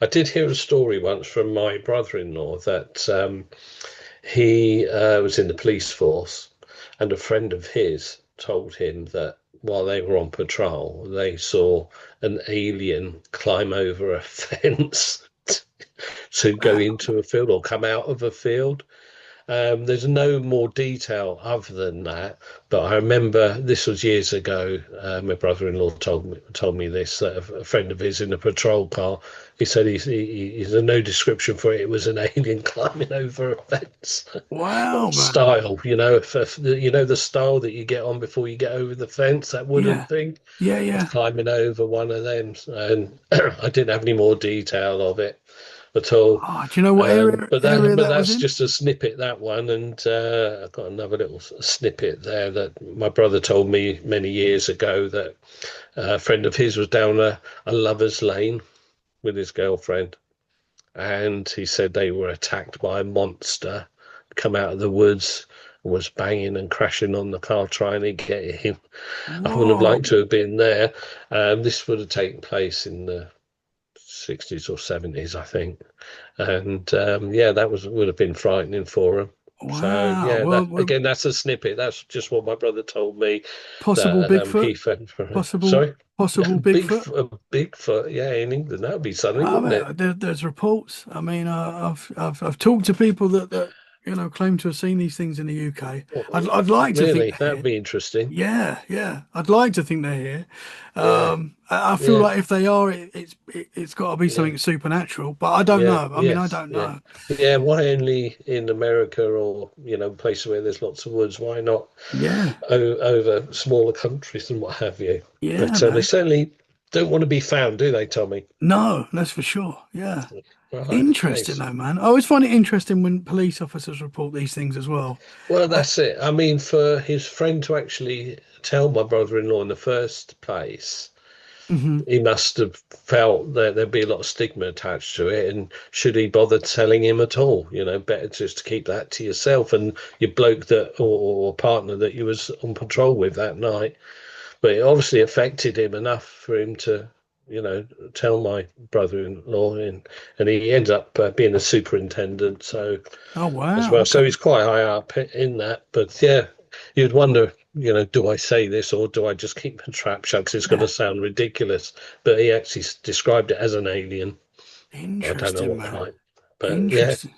S2: I did hear a story once from my brother-in-law that he was in the police force, and a friend of his told him that while they were on patrol, they saw an alien climb over a fence to go
S1: Wow.
S2: into a field or come out of a field. There's no more detail other than that, but I remember this was years ago. My brother-in-law told me this that a friend of his in a patrol car. He said he's a no description for it. It was an alien climbing over a fence.
S1: Wow,
S2: What
S1: man.
S2: style? If you know the style that you get on before you get over the fence, that wooden
S1: Yeah.
S2: thing.
S1: Yeah,
S2: Was
S1: yeah.
S2: climbing over one of them, and I didn't have any more detail of it at all.
S1: Oh, do you know what area
S2: But
S1: that was
S2: that's
S1: in?
S2: just a snippet, that one, and I've got another little snippet there that my brother told me many years ago that a friend of his was down a lover's lane with his girlfriend, and he said they were attacked by a monster, come out of the woods, was banging and crashing on the car trying to get him. I wouldn't have
S1: Whoa.
S2: liked to have been there. This would have taken place in the 60s or 70s, I think. And yeah, that was would have been frightening for him. So
S1: Wow.
S2: yeah,
S1: Well,
S2: that again, that's a snippet. That's just what my brother told me
S1: possible
S2: that
S1: Bigfoot?
S2: he found for him.
S1: Possible
S2: Sorry,
S1: possible Bigfoot?
S2: Bigfoot, yeah, in England, that would be something,
S1: I
S2: wouldn't it?
S1: mean, there's reports. I mean, I've talked to people that claim to have seen these things in the UK. I'd like to think
S2: Really,
S1: they're
S2: that'd
S1: here.
S2: be interesting.
S1: Yeah, yeah. I'd like to think they're here.
S2: Yeah,
S1: I feel
S2: yeah,
S1: like if they are, it's got to be
S2: yeah,
S1: something supernatural. But I don't
S2: yeah,
S1: know. I mean, I
S2: yes,
S1: don't
S2: yeah,
S1: know.
S2: yeah. Why only in America or places where there's lots of woods? Why not
S1: Yeah,
S2: over smaller countries and what have you?
S1: yeah,
S2: But they
S1: man.
S2: certainly don't want to be found, do they, Tommy?
S1: No, that's for sure. Yeah.
S2: Right, okay.
S1: Interesting though, man. I always find it interesting when police officers report these things as well.
S2: Well,
S1: I,
S2: that's it. I mean, for his friend to actually tell my brother-in-law in the first place,
S1: mhm.
S2: he must have felt that there'd be a lot of stigma attached to it. And should he bother telling him at all? Better just to keep that to yourself and your bloke that or partner that you was on patrol with that night. But it obviously affected him enough for him to, you know, tell my brother-in-law, and he ends up being a superintendent. So
S1: Oh
S2: as
S1: wow.
S2: well. So
S1: Okay.
S2: he's quite high up in that. But yeah, you'd wonder, do I say this or do I just keep my trap shut? Because it's going to
S1: Yeah.
S2: sound ridiculous. But he actually described it as an alien. I don't know
S1: Interesting,
S2: what
S1: man.
S2: type. But yeah,
S1: Interesting.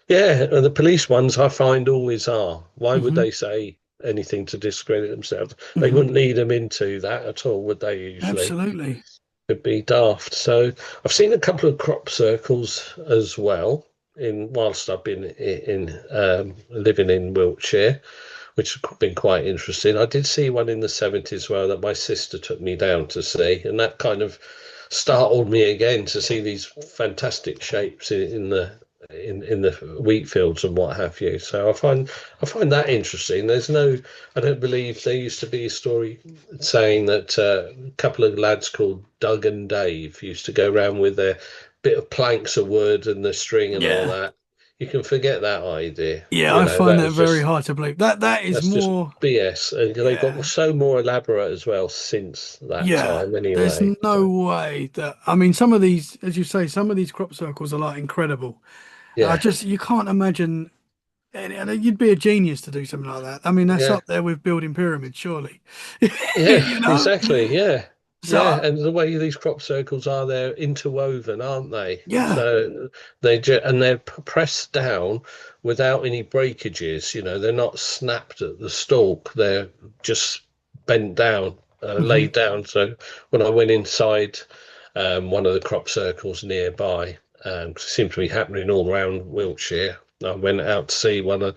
S2: yeah. And the police ones I find always are. Why would
S1: Hmm.
S2: they say anything to discredit themselves? They
S1: Hmm.
S2: wouldn't lead them into that at all, would they usually?
S1: Absolutely.
S2: Could be daft. So I've seen a couple of crop circles as well in whilst I've been in living in Wiltshire, which has been quite interesting. I did see one in the 70s as well that my sister took me down to see, and that kind of startled me again to see these fantastic shapes in the wheat fields and what have you. So I find that interesting. I don't believe there used to be a story saying that a couple of lads called Doug and Dave used to go around with their bit of planks of wood and the string and all
S1: Yeah.
S2: that. you can forget that idea.
S1: Yeah,
S2: You
S1: I
S2: know,
S1: find
S2: that
S1: that
S2: was
S1: very
S2: just
S1: hard to believe. That is
S2: that's just
S1: more.
S2: BS, and they got
S1: Yeah,
S2: so more elaborate as well since that
S1: yeah.
S2: time.
S1: There's
S2: Anyway,
S1: no
S2: so
S1: way that. I mean, some of these, as you say, some of these crop circles are like incredible. And I
S2: yeah,
S1: just you can't imagine. And you'd be a genius to do something like that. I mean, that's
S2: yeah.
S1: up there with building pyramids, surely.
S2: Yeah,
S1: You know?
S2: exactly. Yeah.
S1: So,
S2: Yeah, and the way these crop circles are, they're interwoven, aren't they?
S1: yeah,
S2: So and they're pressed down without any breakages. You know, they're not snapped at the stalk. They're just bent down,
S1: hmm
S2: laid down. So when I went inside one of the crop circles nearby, 'cause it seemed to be happening all around Wiltshire, I went out to see one.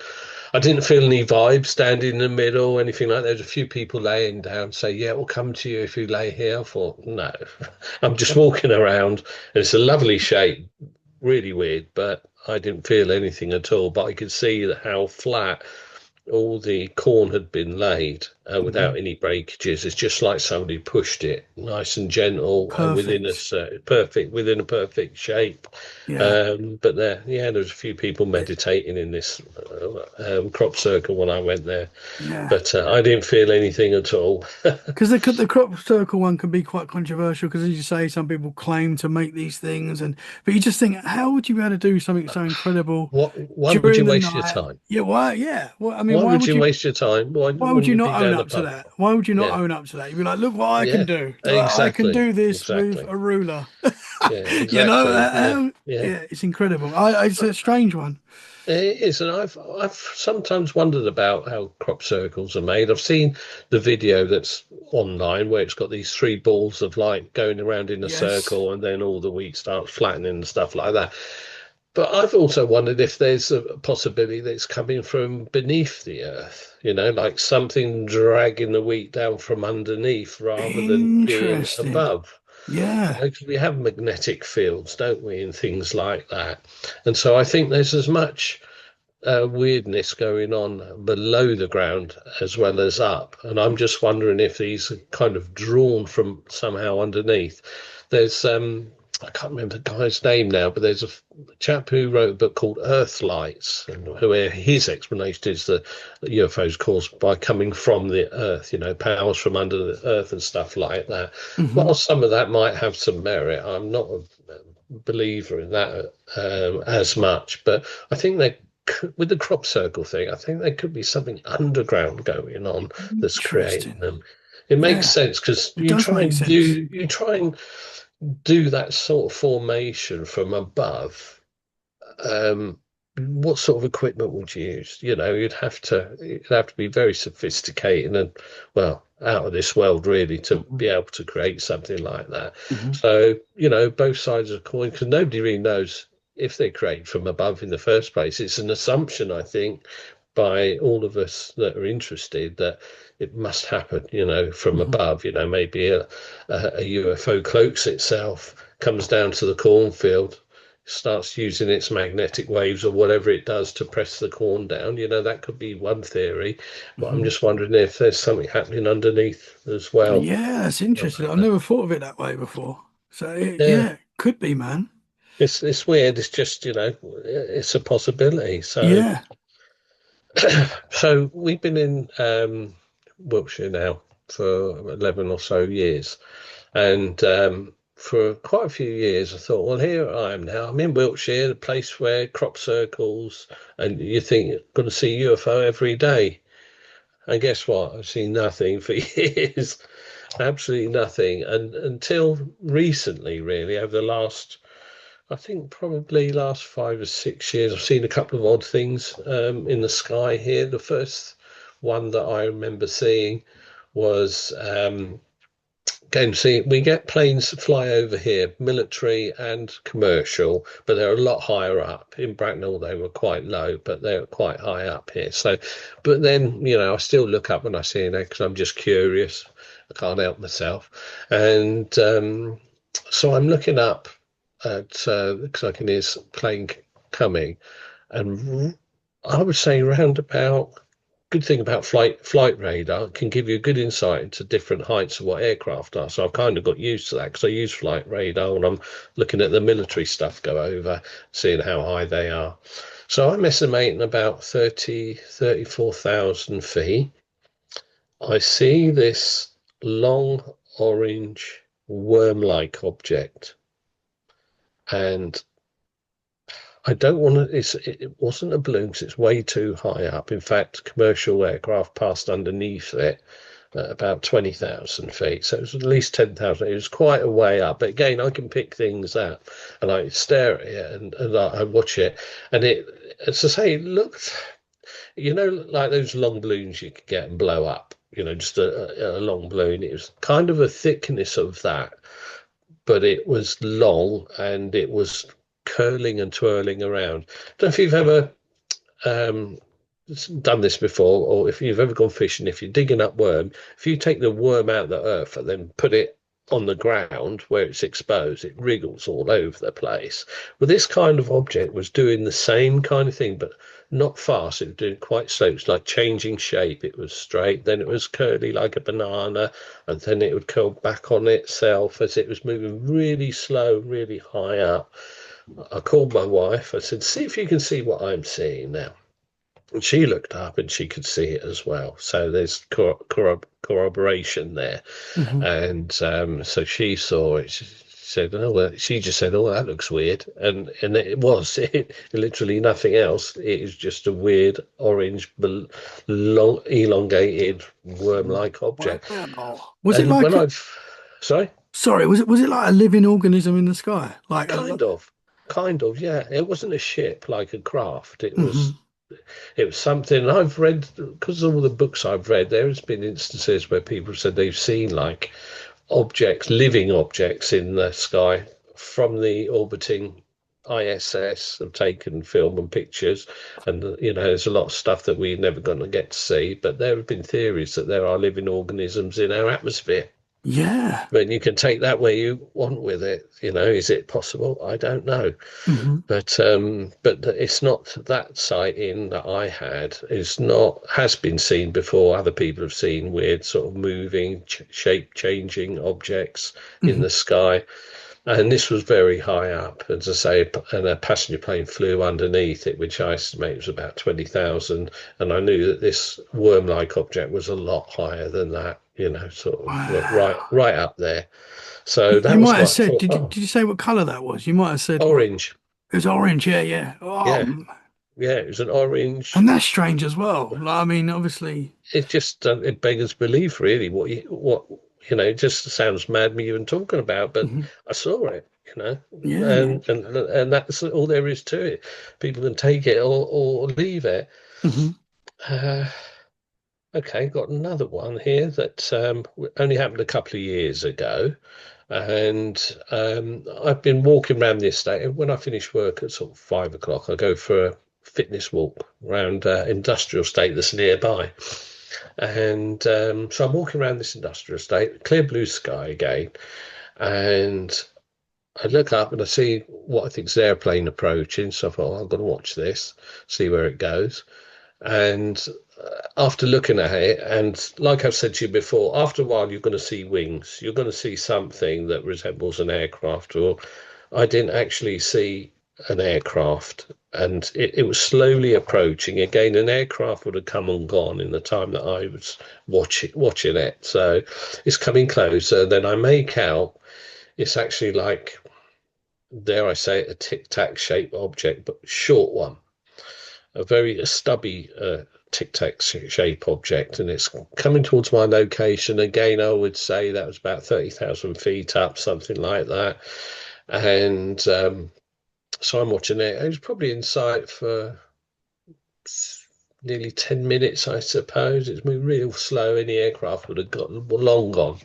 S2: I didn't feel any vibes standing in the middle, anything like that. There's a few people laying down, say, yeah, we'll come to you if you lay here. I thought, no, I'm just walking around. And it's a lovely shape, really weird, but I didn't feel anything at all. But I could see that how flat all the corn had been laid
S1: hmm
S2: without any breakages. It's just like somebody pushed it nice and gentle within a
S1: perfect.
S2: perfect within a perfect shape.
S1: Yeah,
S2: But there's a few people meditating in this crop circle when I went there,
S1: yeah.
S2: but I didn't feel anything at all.
S1: Because the crop circle one can be quite controversial. Because as you say, some people claim to make these things, and but you just think, how would you be able to do something so incredible
S2: Why would
S1: during
S2: you
S1: the
S2: waste your
S1: night?
S2: time?
S1: Yeah, why? Yeah, well, I mean,
S2: Why would you waste your time? Why
S1: why would
S2: wouldn't
S1: you
S2: you
S1: not
S2: be
S1: own
S2: down the
S1: up to
S2: pub?
S1: that? Why would you not
S2: Yeah,
S1: own up to that? You'd be like, look what I can
S2: yeah,
S1: do. I can
S2: exactly,
S1: do this with
S2: exactly.
S1: a ruler.
S2: Yeah,
S1: You know,
S2: exactly. Yeah, yeah.
S1: yeah, it's incredible. It's a strange one.
S2: It is, and I've sometimes wondered about how crop circles are made. I've seen the video that's online where it's got these three balls of light going around in a
S1: Yes,
S2: circle, and then all the wheat starts flattening and stuff like that. But I've also wondered if there's a possibility that it's coming from beneath the earth, like something dragging the wheat down from underneath rather than being
S1: interesting.
S2: above.
S1: Yeah.
S2: 'Cause we have magnetic fields, don't we, and things like that. And so I think there's as much weirdness going on below the ground as well as up. And I'm just wondering if these are kind of drawn from somehow underneath. There's I can't remember the guy's name now, but there's a chap who wrote a book called Earthlights, and where his explanation is that UFOs caused by coming from the Earth, powers from under the Earth and stuff like that.
S1: hmm
S2: While some of that might have some merit, I'm not a believer in that as much, but I think they with the crop circle thing, I think there could be something underground going on that's creating
S1: Interesting.
S2: them. It makes
S1: Yeah,
S2: sense because
S1: it does make sense.
S2: you try and do that sort of formation from above. Um, what sort of equipment would you use? You'd have to be very sophisticated and well out of this world really to
S1: hmm
S2: be able to create something like that.
S1: hmm
S2: So both sides of the coin because nobody really knows if they create from above in the first place. It's an assumption, I think, by all of us that are interested that it must happen, from
S1: hmm
S2: above. Maybe a UFO cloaks itself, comes down to the cornfield, starts using its magnetic waves or whatever it does to press the corn down. That could be one theory, but I'm
S1: hmm
S2: just wondering if there's something happening underneath as well.
S1: Yeah, that's interesting. I've never thought of it that way before. So
S2: Yeah,
S1: yeah, could be, man.
S2: it's weird. It's just it's a possibility. So
S1: Yeah.
S2: so we've been in Wiltshire now for 11 or so years, and for quite a few years, I thought, well, here I am now. I'm in Wiltshire, the place where crop circles, and you think you're going to see UFO every day. And guess what? I've seen nothing for years, absolutely nothing. And until recently, really, over the last, I think probably last 5 or 6 years, I've seen a couple of odd things in the sky here. The first one that I remember seeing was going to see, we get planes that fly over here, military and commercial, but they're a lot higher up. In Bracknell, they were quite low, but they're quite high up here. So, but then, I still look up when I see it because I'm just curious. I can't help myself. And so I'm looking up at, because I can hear some plane coming, and I would say round about good thing about flight radar it can give you a good insight into different heights of what aircraft are. So I've kind of got used to that because I use flight radar when I'm looking at the military stuff go over, seeing how high they are. So I'm estimating about 34,000 feet. I see this long orange worm-like object, and I don't want to. It wasn't a balloon because it's way too high up. In fact, commercial aircraft passed underneath it at about 20,000 feet. So it was at least 10,000. It was quite a way up. But again, I can pick things up and I stare at it and I watch it. And it, as I say, it looked, like those long balloons you could get and blow up, just a long balloon. It was kind of a thickness of that, but it was long and it was curling and twirling around. Don't know if you've ever um, done this before, or if you've ever gone fishing, if you're digging up worm, if you take the worm out of the earth and then put it on the ground where it's exposed, it wriggles all over the place. Well, this kind of object was doing the same kind of thing, but not fast. It was doing quite slow. It was like changing shape. It was straight, then it was curly like a banana, and then it would curl back on itself as it was moving really slow, really high up. I called my wife. I said, "See if you can see what I'm seeing now." And she looked up and she could see it as well. So there's corroboration there.
S1: Hmm.
S2: And so she saw it. She said, "Oh, well," she just said, "Oh, that looks weird." And it was literally nothing else. It is just a weird orange, long, elongated worm-like object.
S1: Wow. Was it
S2: And
S1: like
S2: when
S1: a,
S2: I've, sorry,
S1: sorry, was it like a living organism in the sky? Like a,
S2: kind of. Kind of, yeah. It wasn't a ship like a craft. It
S1: hmm.
S2: was something I've read because of all the books I've read. There's been instances where people said they've seen like objects, living objects in the sky from the orbiting ISS, have taken film and pictures, and there's a lot of stuff that we're never going to get to see. But there have been theories that there are living organisms in our atmosphere.
S1: Yeah.
S2: But you can take that where you want with it. Is it possible? I don't know.
S1: Hmm.
S2: But it's not that sighting that I had is not has been seen before. Other people have seen weird sort of moving, shape changing objects in
S1: Hmm.
S2: the sky, and this was very high up. As I say, and a passenger plane flew underneath it, which I estimate was about 20,000. And I knew that this worm-like object was a lot higher than that. Sort of
S1: Wow.
S2: right up there. So
S1: You
S2: that was
S1: might have
S2: what I
S1: said,
S2: thought.
S1: did
S2: Oh,
S1: you say what color that was? You might have said like
S2: orange.
S1: it was orange. Yeah, yeah. Oh,
S2: Yeah, yeah. It was an orange.
S1: and that's strange as well. Like, I mean, obviously.
S2: It just it beggars belief, really. It just sounds mad me even talking about, but
S1: Mhm.
S2: I saw it,
S1: Yeah, man.
S2: and that's all there is to it. People can take it or leave it.
S1: Hmm.
S2: Uh, okay, got another one here that only happened a couple of years ago, and I've been walking around the estate. And when I finish work at sort of 5 o'clock, I go for a fitness walk around industrial estate that's nearby. And so I'm walking around this industrial estate, clear blue sky again, and I look up and I see what I think is an airplane approaching. So I thought, I'm going to watch this, see where it goes. And after looking at it, and like I've said to you before, after a while you're going to see wings. You're going to see something that resembles an aircraft. Or I didn't actually see an aircraft, and it was slowly approaching. Again, an aircraft would have come and gone in the time that I was watching it. So it's coming closer. Then I make out it's actually like, dare I say it, a tic tac shaped object, but short one, a very stubby tic tac shape object, and it's coming towards my location. Again, I would say that was about 30,000 feet up, something like that. And so I'm watching it. It was probably in sight for nearly 10 minutes, I suppose. It's moving real slow. Any aircraft would have got long gone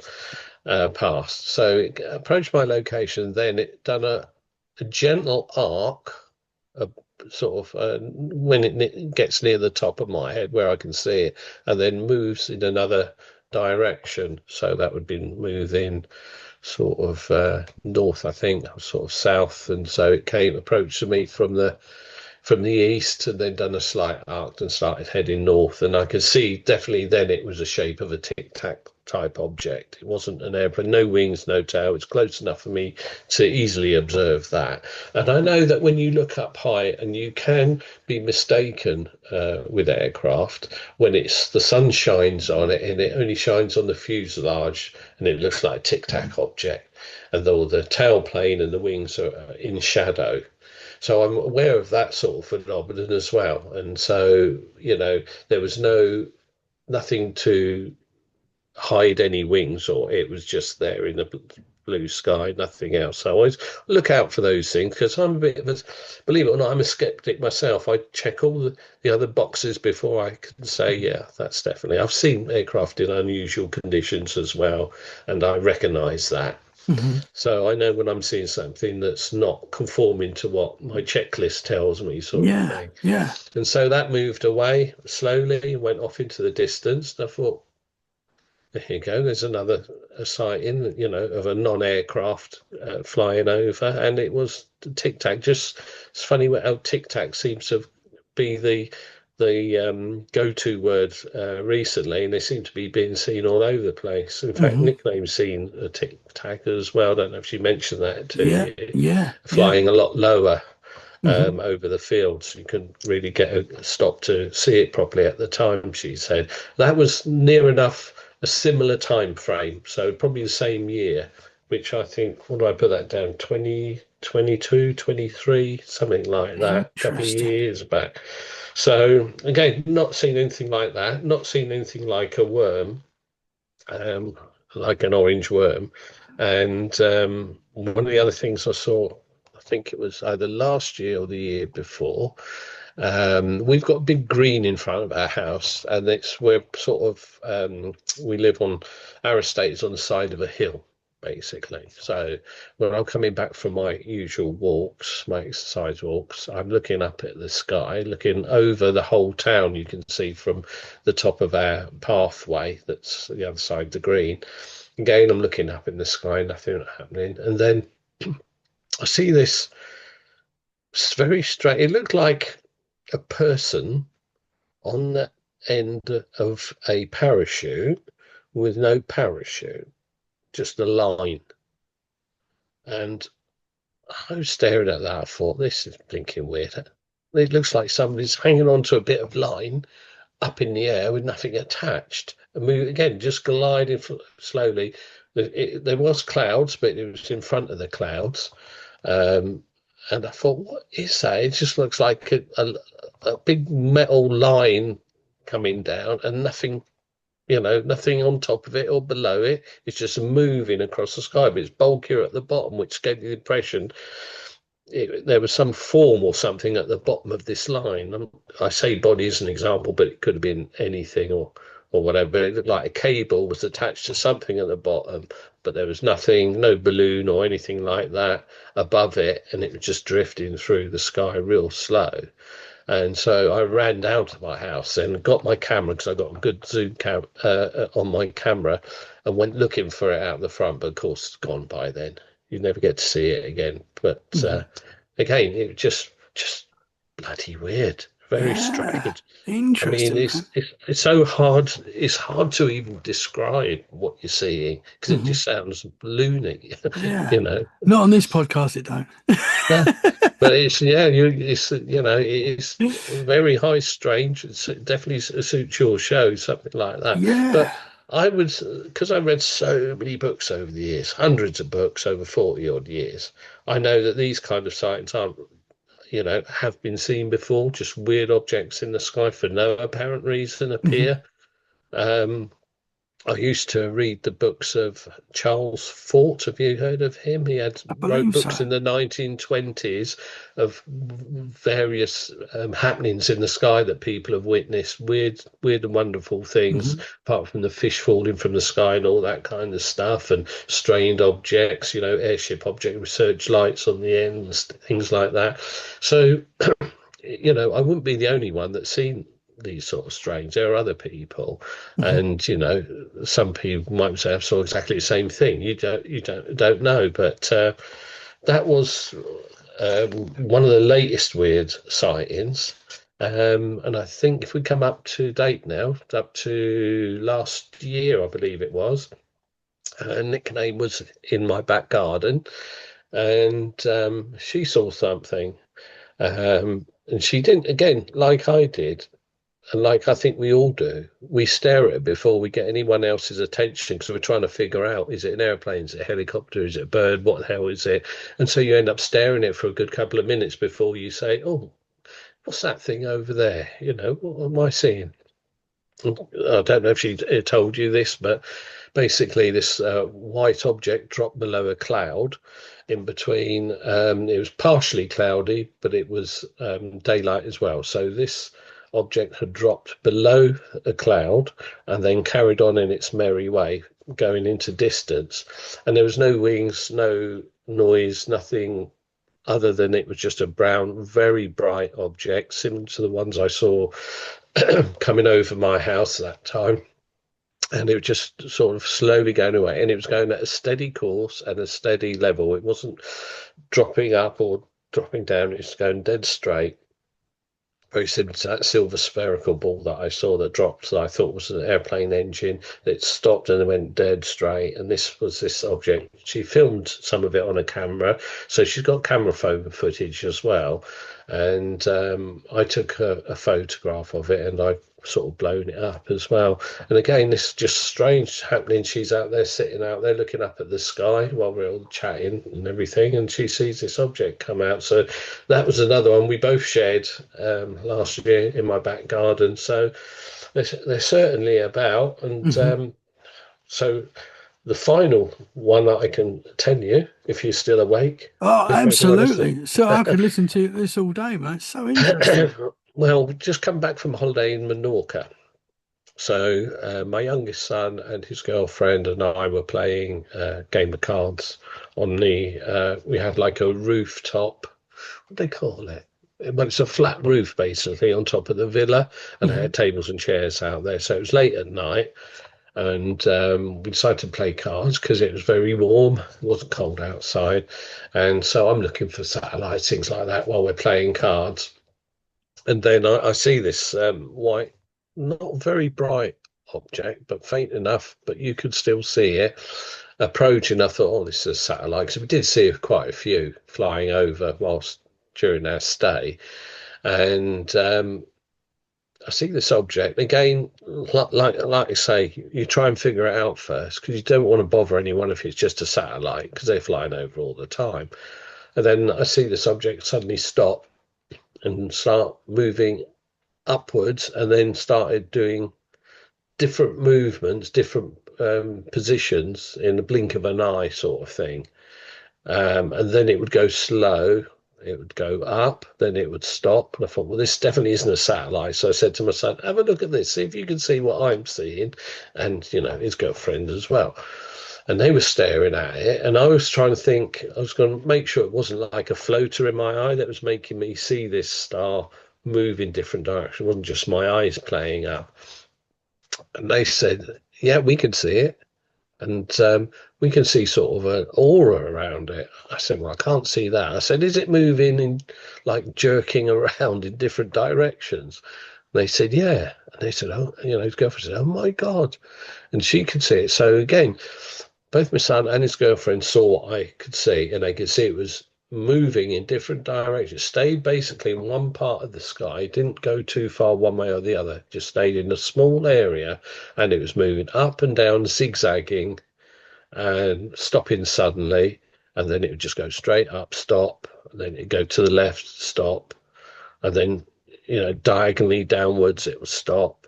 S2: past. So it approached my location. Then it done a gentle arc, a sort of when it gets near the top of my head where I can see it, and then moves in another direction. So that would be moving sort of north, I think, sort of south, and so it came approached to me from the east and then done a slight arc and started heading north. And I could see definitely then it was the shape of a tic tac type object. It wasn't an airplane, no wings, no tail. It's close enough for me to easily observe that. And I know that when you look up high, and you can be mistaken with aircraft when it's the sun shines on it and it only shines on the fuselage and it looks like a tic tac object, and though the tailplane and the wings are in shadow. So I'm aware of that sort of phenomenon as well. And so, there was nothing to hide any wings, or it was just there in the blue sky, nothing else. So I always look out for those things, because I'm a bit of a, believe it or not, I'm a skeptic myself. I check all the other boxes before I can say, yeah, that's definitely. I've seen aircraft in unusual conditions as well, and I recognize that.
S1: Hmm.
S2: So I know when I'm seeing something that's not conforming to what my checklist tells me, sort of
S1: Yeah,
S2: thing.
S1: yeah.
S2: And so that moved away slowly, went off into the distance. And I thought, there you go. There's another sighting, of a non-aircraft flying over, and it was Tic Tac. Just it's funny how Tic Tac seems to be the go-to word recently, and they seem to be being seen all over the place. In fact,
S1: Hmm.
S2: nicknames seen a Tic Tac as well. I don't know if she mentioned that to
S1: Yeah,
S2: you.
S1: yeah, yeah.
S2: Flying a lot lower
S1: Hmm.
S2: over the fields. You can really get a stop to see it properly at the time, she said. That was near enough a similar time frame, so probably the same year, which I think, what do I put that down? 2022, 23, something like that, a couple of
S1: Interesting.
S2: years back. So again, not seen anything like that, not seen anything like a worm, um, like an orange worm. And one of the other things I saw, I think it was either last year or the year before, we've got a big green in front of our house, and it's we're sort of we live on our estate is on the side of a hill, basically. So when I'm coming back from my usual walks, my exercise walks, I'm looking up at the sky, looking over the whole town. You can see from the top of our pathway, that's the other side of the green. Again, I'm looking up in the sky, nothing happening, and then I see this very strange. It looked like a person on the end of a parachute with no parachute, just a line. And I was staring at that. I thought, this is blinking weird. It looks like somebody's hanging on to a bit of line up in the air with nothing attached. And we, again, just gliding slowly. There was clouds, but it was in front of the clouds. Um, and I thought, what is that? It just looks like a big metal line coming down, and nothing, nothing on top of it or below it. It's just moving across the sky, but it's bulkier at the bottom, which gave the impression there was some form or something at the bottom of this line. I say body as an example, but it could have been anything or whatever. But it looked like a cable was attached to something at the bottom, but there was nothing, no balloon or anything like that above it, and it was just drifting through the sky real slow. And so I ran down to my house and got my camera, because I got a good zoom on my camera, and went looking for it out the front. But of course, it's gone by then. You never get to see it again. But
S1: Hmm.
S2: again, it just bloody weird, very
S1: Yeah.
S2: strange. I mean,
S1: Interesting,
S2: it's
S1: man.
S2: it's it's so hard. It's hard to even describe what you're seeing, because it
S1: Hmm.
S2: just sounds loony,
S1: Yeah.
S2: you know.
S1: Not on this podcast, it don't.
S2: No, but it's yeah, it's very high strange. It definitely suits your show, something like that.
S1: Yeah.
S2: But I would, because I read so many books over the years, hundreds of books over 40 odd years. I know that these kind of sightings aren't, have been seen before. Just weird objects in the sky for no apparent reason
S1: Hmm.
S2: appear. Um, I used to read the books of Charles Fort. Have you heard of him? He had
S1: I
S2: wrote
S1: believe
S2: books
S1: so.
S2: in the 1920s of various happenings in the sky that people have witnessed, weird and wonderful things,
S1: Hmm.
S2: apart from the fish falling from the sky and all that kind of stuff, and strange objects, airship object with searchlights on the ends, things like that. So, I wouldn't be the only one that's seen these sort of strange. There are other people,
S1: Hmm.
S2: and some people might say I saw exactly the same thing. You don't know, but that was one of the latest weird sightings. And I think if we come up to date now, up to last year, I believe it was, her nickname was in my back garden, and she saw something. And she didn't, again, like I did, and like I think we all do, we stare at it before we get anyone else's attention because we're trying to figure out, is it an airplane, is it a helicopter, is it a bird, what the hell is it? And so you end up staring at it for a good couple of minutes before you say, oh, what's that thing over there? You know, what am I seeing? I don't know if she told you this, but basically this white object dropped below a cloud in between. It was partially cloudy, but it was daylight as well. So this object had dropped below a cloud and then carried on in its merry way, going into distance. And there was no wings, no noise, nothing other than it was just a brown, very bright object, similar to the ones I saw coming over my house that time. And it was just sort of slowly going away, and it was going at a steady course and a steady level. It wasn't dropping up or dropping down, it was going dead straight. Very similar to that silver spherical ball that I saw that dropped, that I thought was an airplane engine. It stopped and it went dead straight. And this was this object. She filmed some of it on a camera, so she's got camera phone footage as well. And I took a photograph of it, and I sort of blown it up as well. And again, this is just strange happening. She's out there, sitting out there, looking up at the sky while we're all chatting and everything, and she sees this object come out. So that was another one we both shared last year in my back garden. So they're certainly about. And
S1: Hmm.
S2: so the final one that I can tell you, if you're still awake,
S1: Oh,
S2: if you ever want to
S1: absolutely. So I could listen to this all day, man. It's so interesting.
S2: see. Well, just come back from holiday in Menorca. So my youngest son and his girlfriend and I were playing a game of cards on the. We had like a rooftop. What do they call it? Well, it's a flat roof basically on top of the villa, and I
S1: Hmm.
S2: had tables and chairs out there. So it was late at night, and we decided to play cards because it was very warm. It wasn't cold outside, and so I'm looking for satellites, things like that, while we're playing cards. And then I see this white, not very bright object, but faint enough, but you could still see it approaching. I thought, oh, this is a satellite. Because we did see quite a few flying over whilst during our stay. And I see this object again, like I say, you try and figure it out first because you don't want to bother anyone if it's just a satellite because they're flying over all the time. And then I see this object suddenly stop and start moving upwards, and then started doing different movements, different positions in the blink of an eye, sort of thing. And then it would go slow, it would go up, then it would stop. And I thought, well, this definitely isn't a satellite. So I said to my son, have a look at this, see if you can see what I'm seeing. And, you know, his girlfriend as well. And they were staring at it. And I was trying to think, I was going to make sure it wasn't like a floater in my eye that was making me see this star move in different directions. It wasn't just my eyes playing up. And they said, yeah, we can see it. And we can see sort of an aura around it. I said, well, I can't see that. I said, is it moving in, like jerking around in different directions? And they said, yeah. And they said, oh, you know, his girlfriend said, oh my God. And she could see it. So again, both my son and his girlfriend saw what I could see, and they could see it was moving in different directions, stayed basically in one part of the sky, didn't go too far one way or the other, just stayed in a small area, and it was moving up and down, zigzagging and stopping suddenly, and then it would just go straight up, stop, and then it'd go to the left, stop, and then, you know, diagonally downwards it would stop.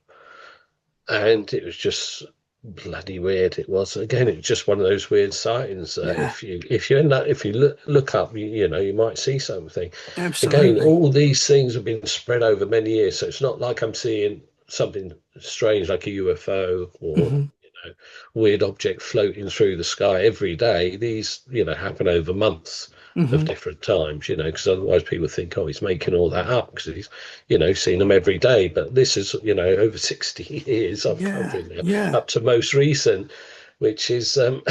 S2: And it was just bloody weird. It was, again, it's just one of those weird sightings that
S1: Yeah,
S2: if you end up, if you look up, you know, you might see something. Again,
S1: absolutely.
S2: all these things have been spread over many years, so it's not like I'm seeing something strange like a UFO or,
S1: Hmm.
S2: you know, weird object floating through the sky every day. These, you know, happen over months of
S1: Hmm.
S2: different times, you know, because otherwise people think, oh, he's making all that up because he's, you know, seen them every day. But this is, you know, over 60 years I've
S1: Yeah,
S2: covered now,
S1: yeah.
S2: up to most recent, which is, and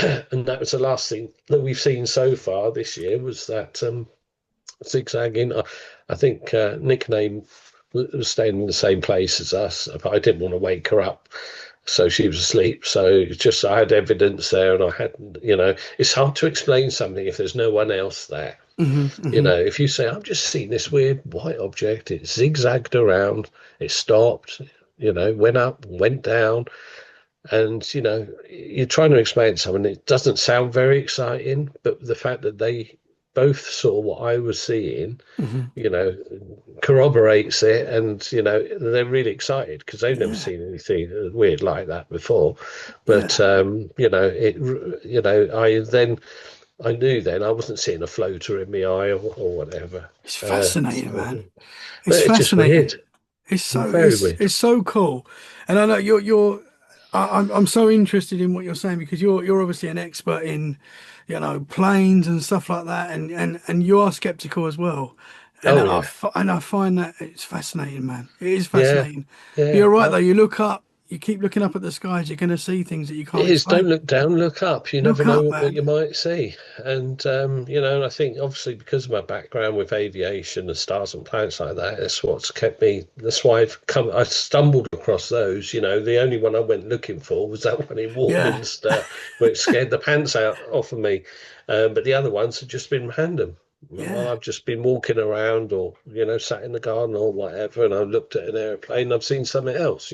S2: that was the last thing that we've seen so far this year was that zigzagging. I think nickname was staying in the same place as us, but I didn't want to wake her up. So she was asleep. So it's just I had evidence there, and I hadn't, it's hard to explain something if there's no one else there.
S1: Hmm. Hmm.
S2: If you say, I'm just seeing this weird white object, it zigzagged around, it stopped, went up, went down, and, you're trying to explain something, it doesn't sound very exciting, but the fact that they both saw what I was seeing,
S1: Hmm.
S2: you know, corroborates it, and they're really excited because they've never
S1: Yeah.
S2: seen anything weird like that before. But
S1: Yeah.
S2: I knew then I wasn't seeing a floater in my eye or whatever.
S1: It's fascinating, man.
S2: So,
S1: It's
S2: but it's just
S1: fascinating.
S2: weird,
S1: It's so
S2: very weird.
S1: it's so cool, and I know I'm so interested in what you're saying because you're obviously an expert in, planes and stuff like that, and you are skeptical as well, and
S2: Oh yeah,
S1: I find that it's fascinating, man. It is
S2: yeah,
S1: fascinating. But
S2: yeah.
S1: you're right though. You look up, you keep looking up at the skies, you're going to see things that you
S2: It
S1: can't
S2: is. Don't
S1: explain.
S2: look down, look up. You never
S1: Look
S2: know
S1: up,
S2: what you
S1: man.
S2: might see. And, and I think obviously because of my background with aviation and stars and planets like that, that's what's kept me. That's why I stumbled across those. The only one I went looking for was that one in
S1: Yeah,
S2: Warminster, which scared the pants out off of me. But the other ones have just been random. Well,
S1: yeah,
S2: I've just been walking around or, sat in the garden or whatever, and I looked at an airplane, I've seen something else.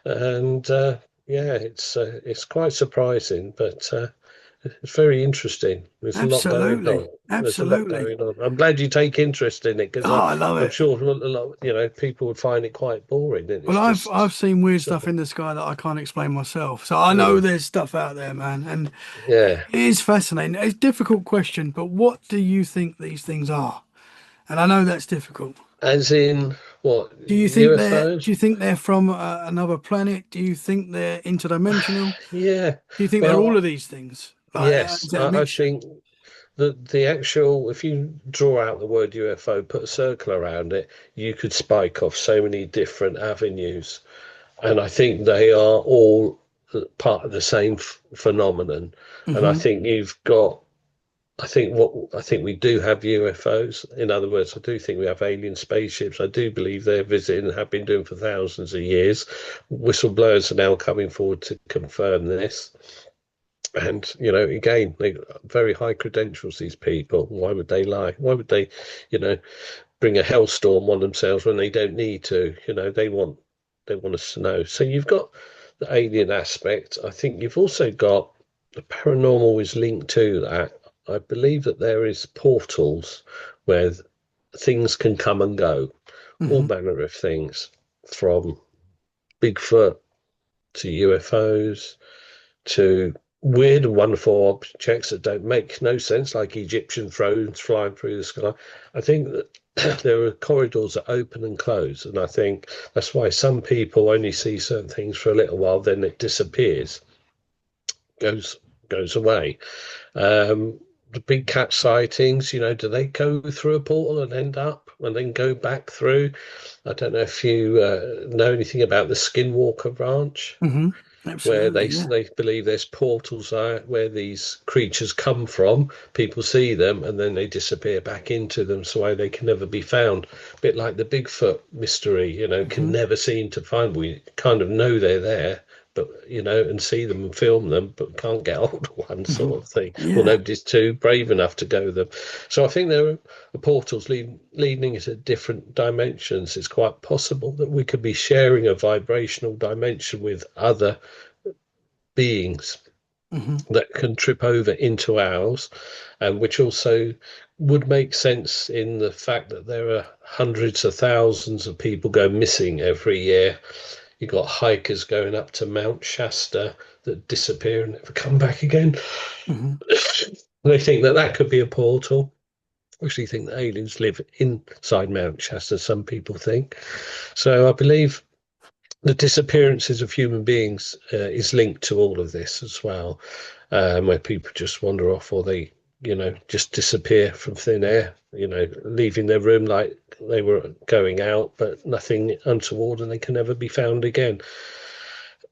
S2: And yeah, it's quite surprising, but it's very interesting. There's a lot going
S1: absolutely,
S2: on. There's a lot
S1: absolutely.
S2: going on. I'm glad you take interest in it because
S1: Oh, I love
S2: I'm
S1: it.
S2: sure a lot, people would find it quite boring. And
S1: Well,
S2: it's
S1: I've
S2: just,
S1: seen weird
S2: so,
S1: stuff in the sky that I can't explain myself. So I know
S2: mm,
S1: there's stuff out there, man, and
S2: yeah.
S1: it is fascinating. It's a difficult question, but what do you think these things are? And I know that's difficult.
S2: As in what
S1: Do
S2: UFOs?
S1: you think they're from another planet? Do you think they're interdimensional?
S2: Yeah.
S1: Do you think they're all of
S2: Well,
S1: these things? Like,
S2: yes,
S1: is it a
S2: I
S1: mixture?
S2: think the actual, if you draw out the word UFO, put a circle around it, you could spike off so many different avenues. And I think they are all part of the same phenomenon. And I
S1: Hmm.
S2: think I think we do have UFOs. In other words, I do think we have alien spaceships. I do believe they're visiting and have been doing for thousands of years. Whistleblowers are now coming forward to confirm this. And, again, they very high credentials, these people. Why would they lie? Why would they, you know, bring a hellstorm on themselves when they don't need to? They want us to know. So you've got the alien aspect. I think you've also got the paranormal is linked to that. I believe that there is portals where things can come and go, all
S1: Hmm.
S2: manner of things, from Bigfoot to UFOs to weird and wonderful objects that don't make no sense, like Egyptian thrones flying through the sky. I think that there are corridors that open and close, and I think that's why some people only see certain things for a little while, then it disappears, goes goes away. The big cat sightings, do they go through a portal and end up and then go back through? I don't know if you know anything about the Skinwalker Ranch,
S1: Hmm.
S2: where
S1: Absolutely,
S2: they
S1: yeah.
S2: they believe there's portals where these creatures come from. People see them and then they disappear back into them, so they can never be found. A bit like the Bigfoot mystery, can
S1: Hmm.
S2: never seem to find. We kind of know they're there, but and see them and film them, but can't get hold of one,
S1: Hmm.
S2: sort of thing. Or
S1: Yeah.
S2: nobody's too brave enough to go them. So I think there are portals leading into different dimensions. It's quite possible that we could be sharing a vibrational dimension with other beings
S1: Hmm.
S2: that can trip over into ours, and which also would make sense in the fact that there are hundreds of thousands of people go missing every year. You've got hikers going up to Mount Shasta that disappear and never come back again.
S1: Hmm.
S2: They think that could be a portal. I actually think that aliens live inside Mount Shasta, some people think. So I believe the disappearances of human beings is linked to all of this as well, where people just wander off or they, just disappear from thin air, leaving their room like they were going out, but nothing untoward and they can never be found again.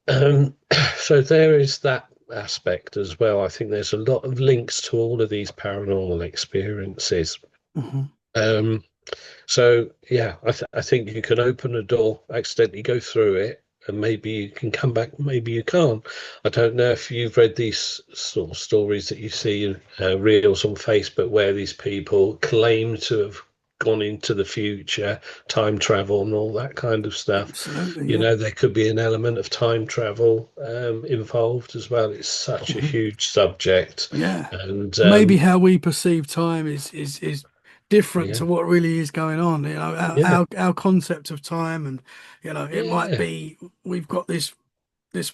S2: Um, so there is that aspect as well. I think there's a lot of links to all of these paranormal experiences.
S1: Hmm.
S2: Um, so yeah, I think you can open a door, accidentally go through it, and maybe you can come back, maybe you can't. I don't know if you've read these sort of stories that you see in reels on Facebook where these people claim to have gone into the future, time travel and all that kind of stuff.
S1: Absolutely,
S2: You
S1: yeah.
S2: know, there could be an element of time travel involved as well. It's such a
S1: Hmm.
S2: huge subject,
S1: Yeah.
S2: and
S1: Maybe how we perceive time is different
S2: yeah,
S1: to what really is going on.
S2: yeah,
S1: Our concept of time, and it might
S2: yeah.
S1: be we've got this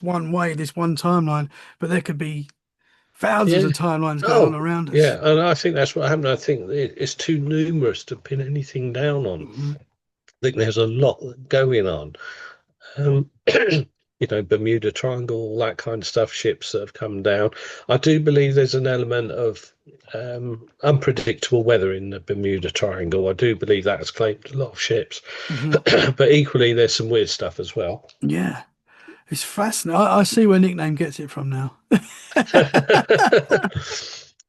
S1: one way, this one timeline, but there could be thousands
S2: Yeah.
S1: of timelines going on
S2: Oh,
S1: around us.
S2: yeah. And I think that's what happened. I think it's too numerous to pin anything down on.
S1: Hmm.
S2: I think there's a lot going on. Um, Bermuda Triangle, all that kind of stuff, ships that have come down. I do believe there's an element of unpredictable weather in the Bermuda Triangle. I do believe that has claimed a lot of ships.
S1: Hmm.
S2: But equally, there's some weird stuff as well.
S1: Yeah, it's fascinating. I see where nickname gets it from now.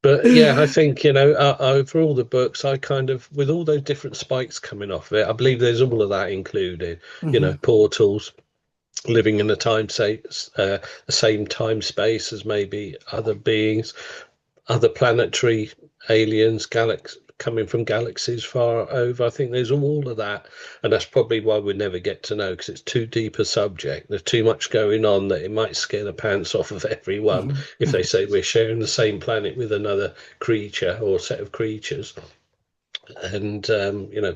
S2: But yeah, I think, over all the books, I kind of, with all those different spikes coming off of it, I believe there's all of that included.
S1: Hmm.
S2: Portals, living in the same time space as maybe other beings, other planetary aliens, coming from galaxies far over. I think there's all of that, and that's probably why we never get to know because it's too deep a subject. There's too much going on that it might scare the pants off of everyone
S1: Hmm.
S2: if they
S1: Hmm.
S2: say we're sharing the same planet with another creature or set of creatures. And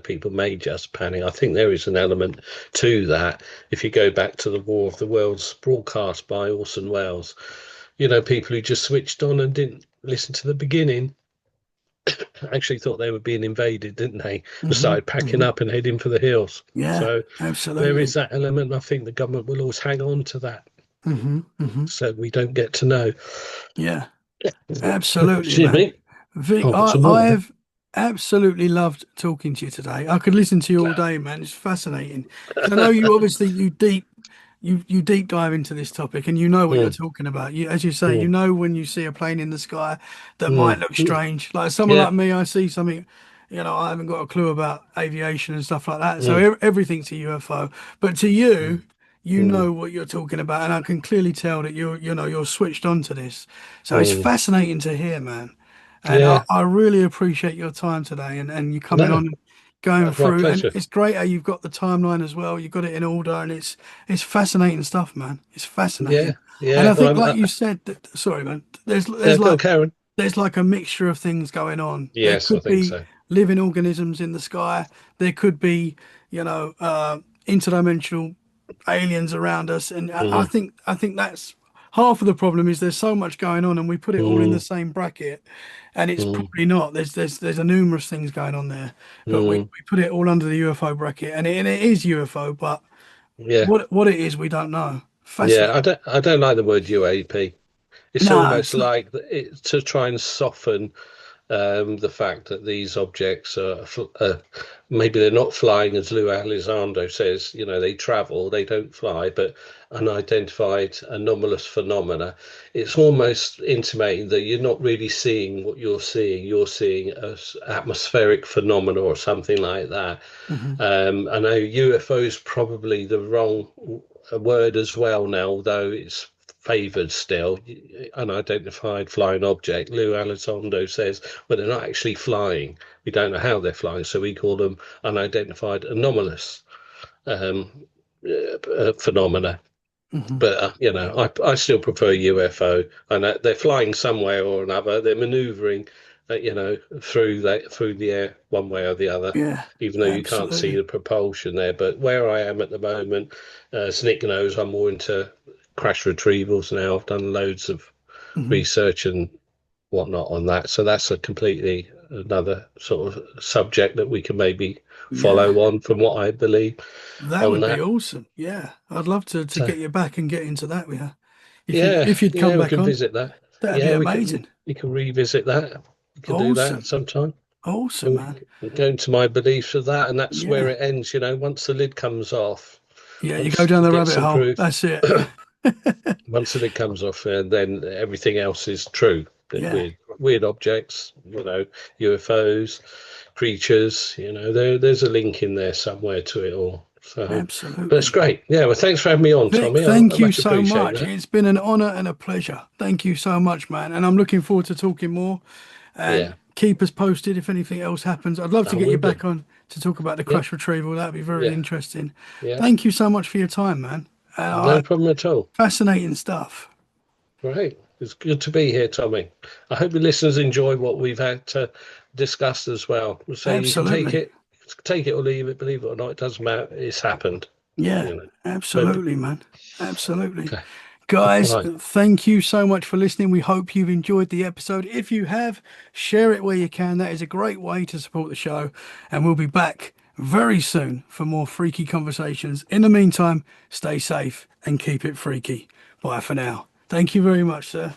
S2: people may just panic. I think there is an element to that. If you go back to the War of the Worlds broadcast by Orson Welles, people who just switched on and didn't listen to the beginning actually thought they were being invaded, didn't they? And
S1: Hmm.
S2: started packing
S1: Hmm.
S2: up and heading for the hills.
S1: Yeah,
S2: So there is
S1: absolutely.
S2: that element. I think the government will always hang on to that
S1: Hmm. Hmm.
S2: so we don't get to know.
S1: Yeah, absolutely,
S2: Excuse
S1: man.
S2: me.
S1: Vic,
S2: I'll get some
S1: I
S2: water.
S1: have absolutely loved talking to you today. I could listen to you all day, man. It's fascinating because I know you obviously you deep dive into this topic and you know what you're
S2: Mm,
S1: talking about. You, as you say, you
S2: mm,
S1: know when you see a plane in the sky that might
S2: mm,
S1: look
S2: mm.
S1: strange. Like someone
S2: Yeah.
S1: like me, I see something, I haven't got a clue about aviation and stuff like that. So
S2: Mm,
S1: everything's a UFO. But to you,
S2: mm,
S1: you
S2: mm,
S1: know what you're talking about, and I can clearly tell that you're switched on to this. So it's
S2: mm.
S1: fascinating to hear, man. And
S2: Yeah.
S1: I really appreciate your time today and you coming
S2: No,
S1: on and going
S2: that's my
S1: through. And
S2: pleasure.
S1: it's great how you've got the timeline as well. You've got it in order and it's fascinating stuff, man. It's
S2: Yeah.
S1: fascinating. And
S2: Yeah.
S1: I think like you said, sorry, man,
S2: No, go on, Karen.
S1: there's like a mixture of things going on. There
S2: Yes, I
S1: could
S2: think
S1: be
S2: so.
S1: living organisms in the sky. There could be, interdimensional aliens around us. And
S2: Mm,
S1: I think that's half of the problem is there's so much going on and we put it all in the
S2: mm,
S1: same bracket and it's
S2: mm,
S1: probably not. There's a numerous things going on there, but
S2: mm.
S1: we put it all under the UFO bracket and it is UFO, but
S2: Yeah.
S1: what it is, we don't know.
S2: Yeah.
S1: Fascinating.
S2: I don't like the word UAP. It's
S1: No,
S2: almost
S1: it's not.
S2: like to try and soften the fact that these objects maybe they're not flying, as Lou Elizondo says, they travel, they don't fly, but unidentified anomalous phenomena. It's almost intimating that you're not really seeing what you're seeing. You're seeing as atmospheric phenomena or something like that.
S1: Hmm.
S2: I know UFO is probably the wrong word as well now, although it's favoured still. Unidentified flying object. Lou Elizondo says, well, they're not actually flying. We don't know how they're flying, so we call them unidentified anomalous um, phenomena.
S1: Hmm.
S2: But I still prefer UFO. And they're flying somewhere or another. They're manoeuvring, through the air one way or the other.
S1: Yeah,
S2: Even though you can't see
S1: absolutely.
S2: the propulsion there, but where I am at the moment, as Nick knows, I'm more into crash retrievals now. I've done loads of
S1: Hmm.
S2: research and whatnot on that, so that's a completely another sort of subject that we can maybe
S1: Yeah,
S2: follow on from what I believe
S1: that
S2: on
S1: would be
S2: that.
S1: awesome. Yeah, I'd love to
S2: So
S1: get you back and get into that with you.
S2: yeah,
S1: If you'd come
S2: yeah, we
S1: back
S2: can
S1: on,
S2: visit that.
S1: that'd be
S2: Yeah, we can
S1: amazing.
S2: we can revisit that. We can do that
S1: Awesome.
S2: sometime.
S1: Awesome,
S2: And
S1: man.
S2: we go into my beliefs of that, and that's where
S1: Yeah.
S2: it ends. Once the lid comes off,
S1: Yeah, you go
S2: once
S1: down
S2: you
S1: the
S2: get
S1: rabbit
S2: some
S1: hole.
S2: proof,
S1: That's it.
S2: once the lid comes off, then everything else is true. That
S1: Yeah.
S2: weird objects, UFOs, creatures. There's a link in there somewhere to it all. So, but it's
S1: Absolutely.
S2: great. Yeah, well, thanks for having me on,
S1: Vic,
S2: Tommy. I
S1: thank you
S2: much
S1: so
S2: appreciate
S1: much.
S2: that.
S1: It's been an honor and a pleasure. Thank you so much, man. And I'm looking forward to talking more. And
S2: Yeah,
S1: keep us posted if anything else happens. I'd love
S2: I
S1: to get you
S2: will do.
S1: back on to talk about the
S2: Yeah,
S1: crush retrieval. That'd be very
S2: yeah,
S1: interesting.
S2: yeah.
S1: Thank you so much for your time, man.
S2: No problem at all.
S1: Fascinating stuff.
S2: Great. It's good to be here, Tommy. I hope the listeners enjoy what we've had to discuss as well. So you can
S1: Absolutely.
S2: take it or leave it. Believe it or not, it doesn't matter. It's happened.
S1: Yeah,
S2: You know. But
S1: absolutely, man. Absolutely.
S2: okay.
S1: Guys,
S2: Right.
S1: thank you so much for listening. We hope you've enjoyed the episode. If you have, share it where you can. That is a great way to support the show. And we'll be back very soon for more freaky conversations. In the meantime, stay safe and keep it freaky. Bye for now. Thank you very much, sir.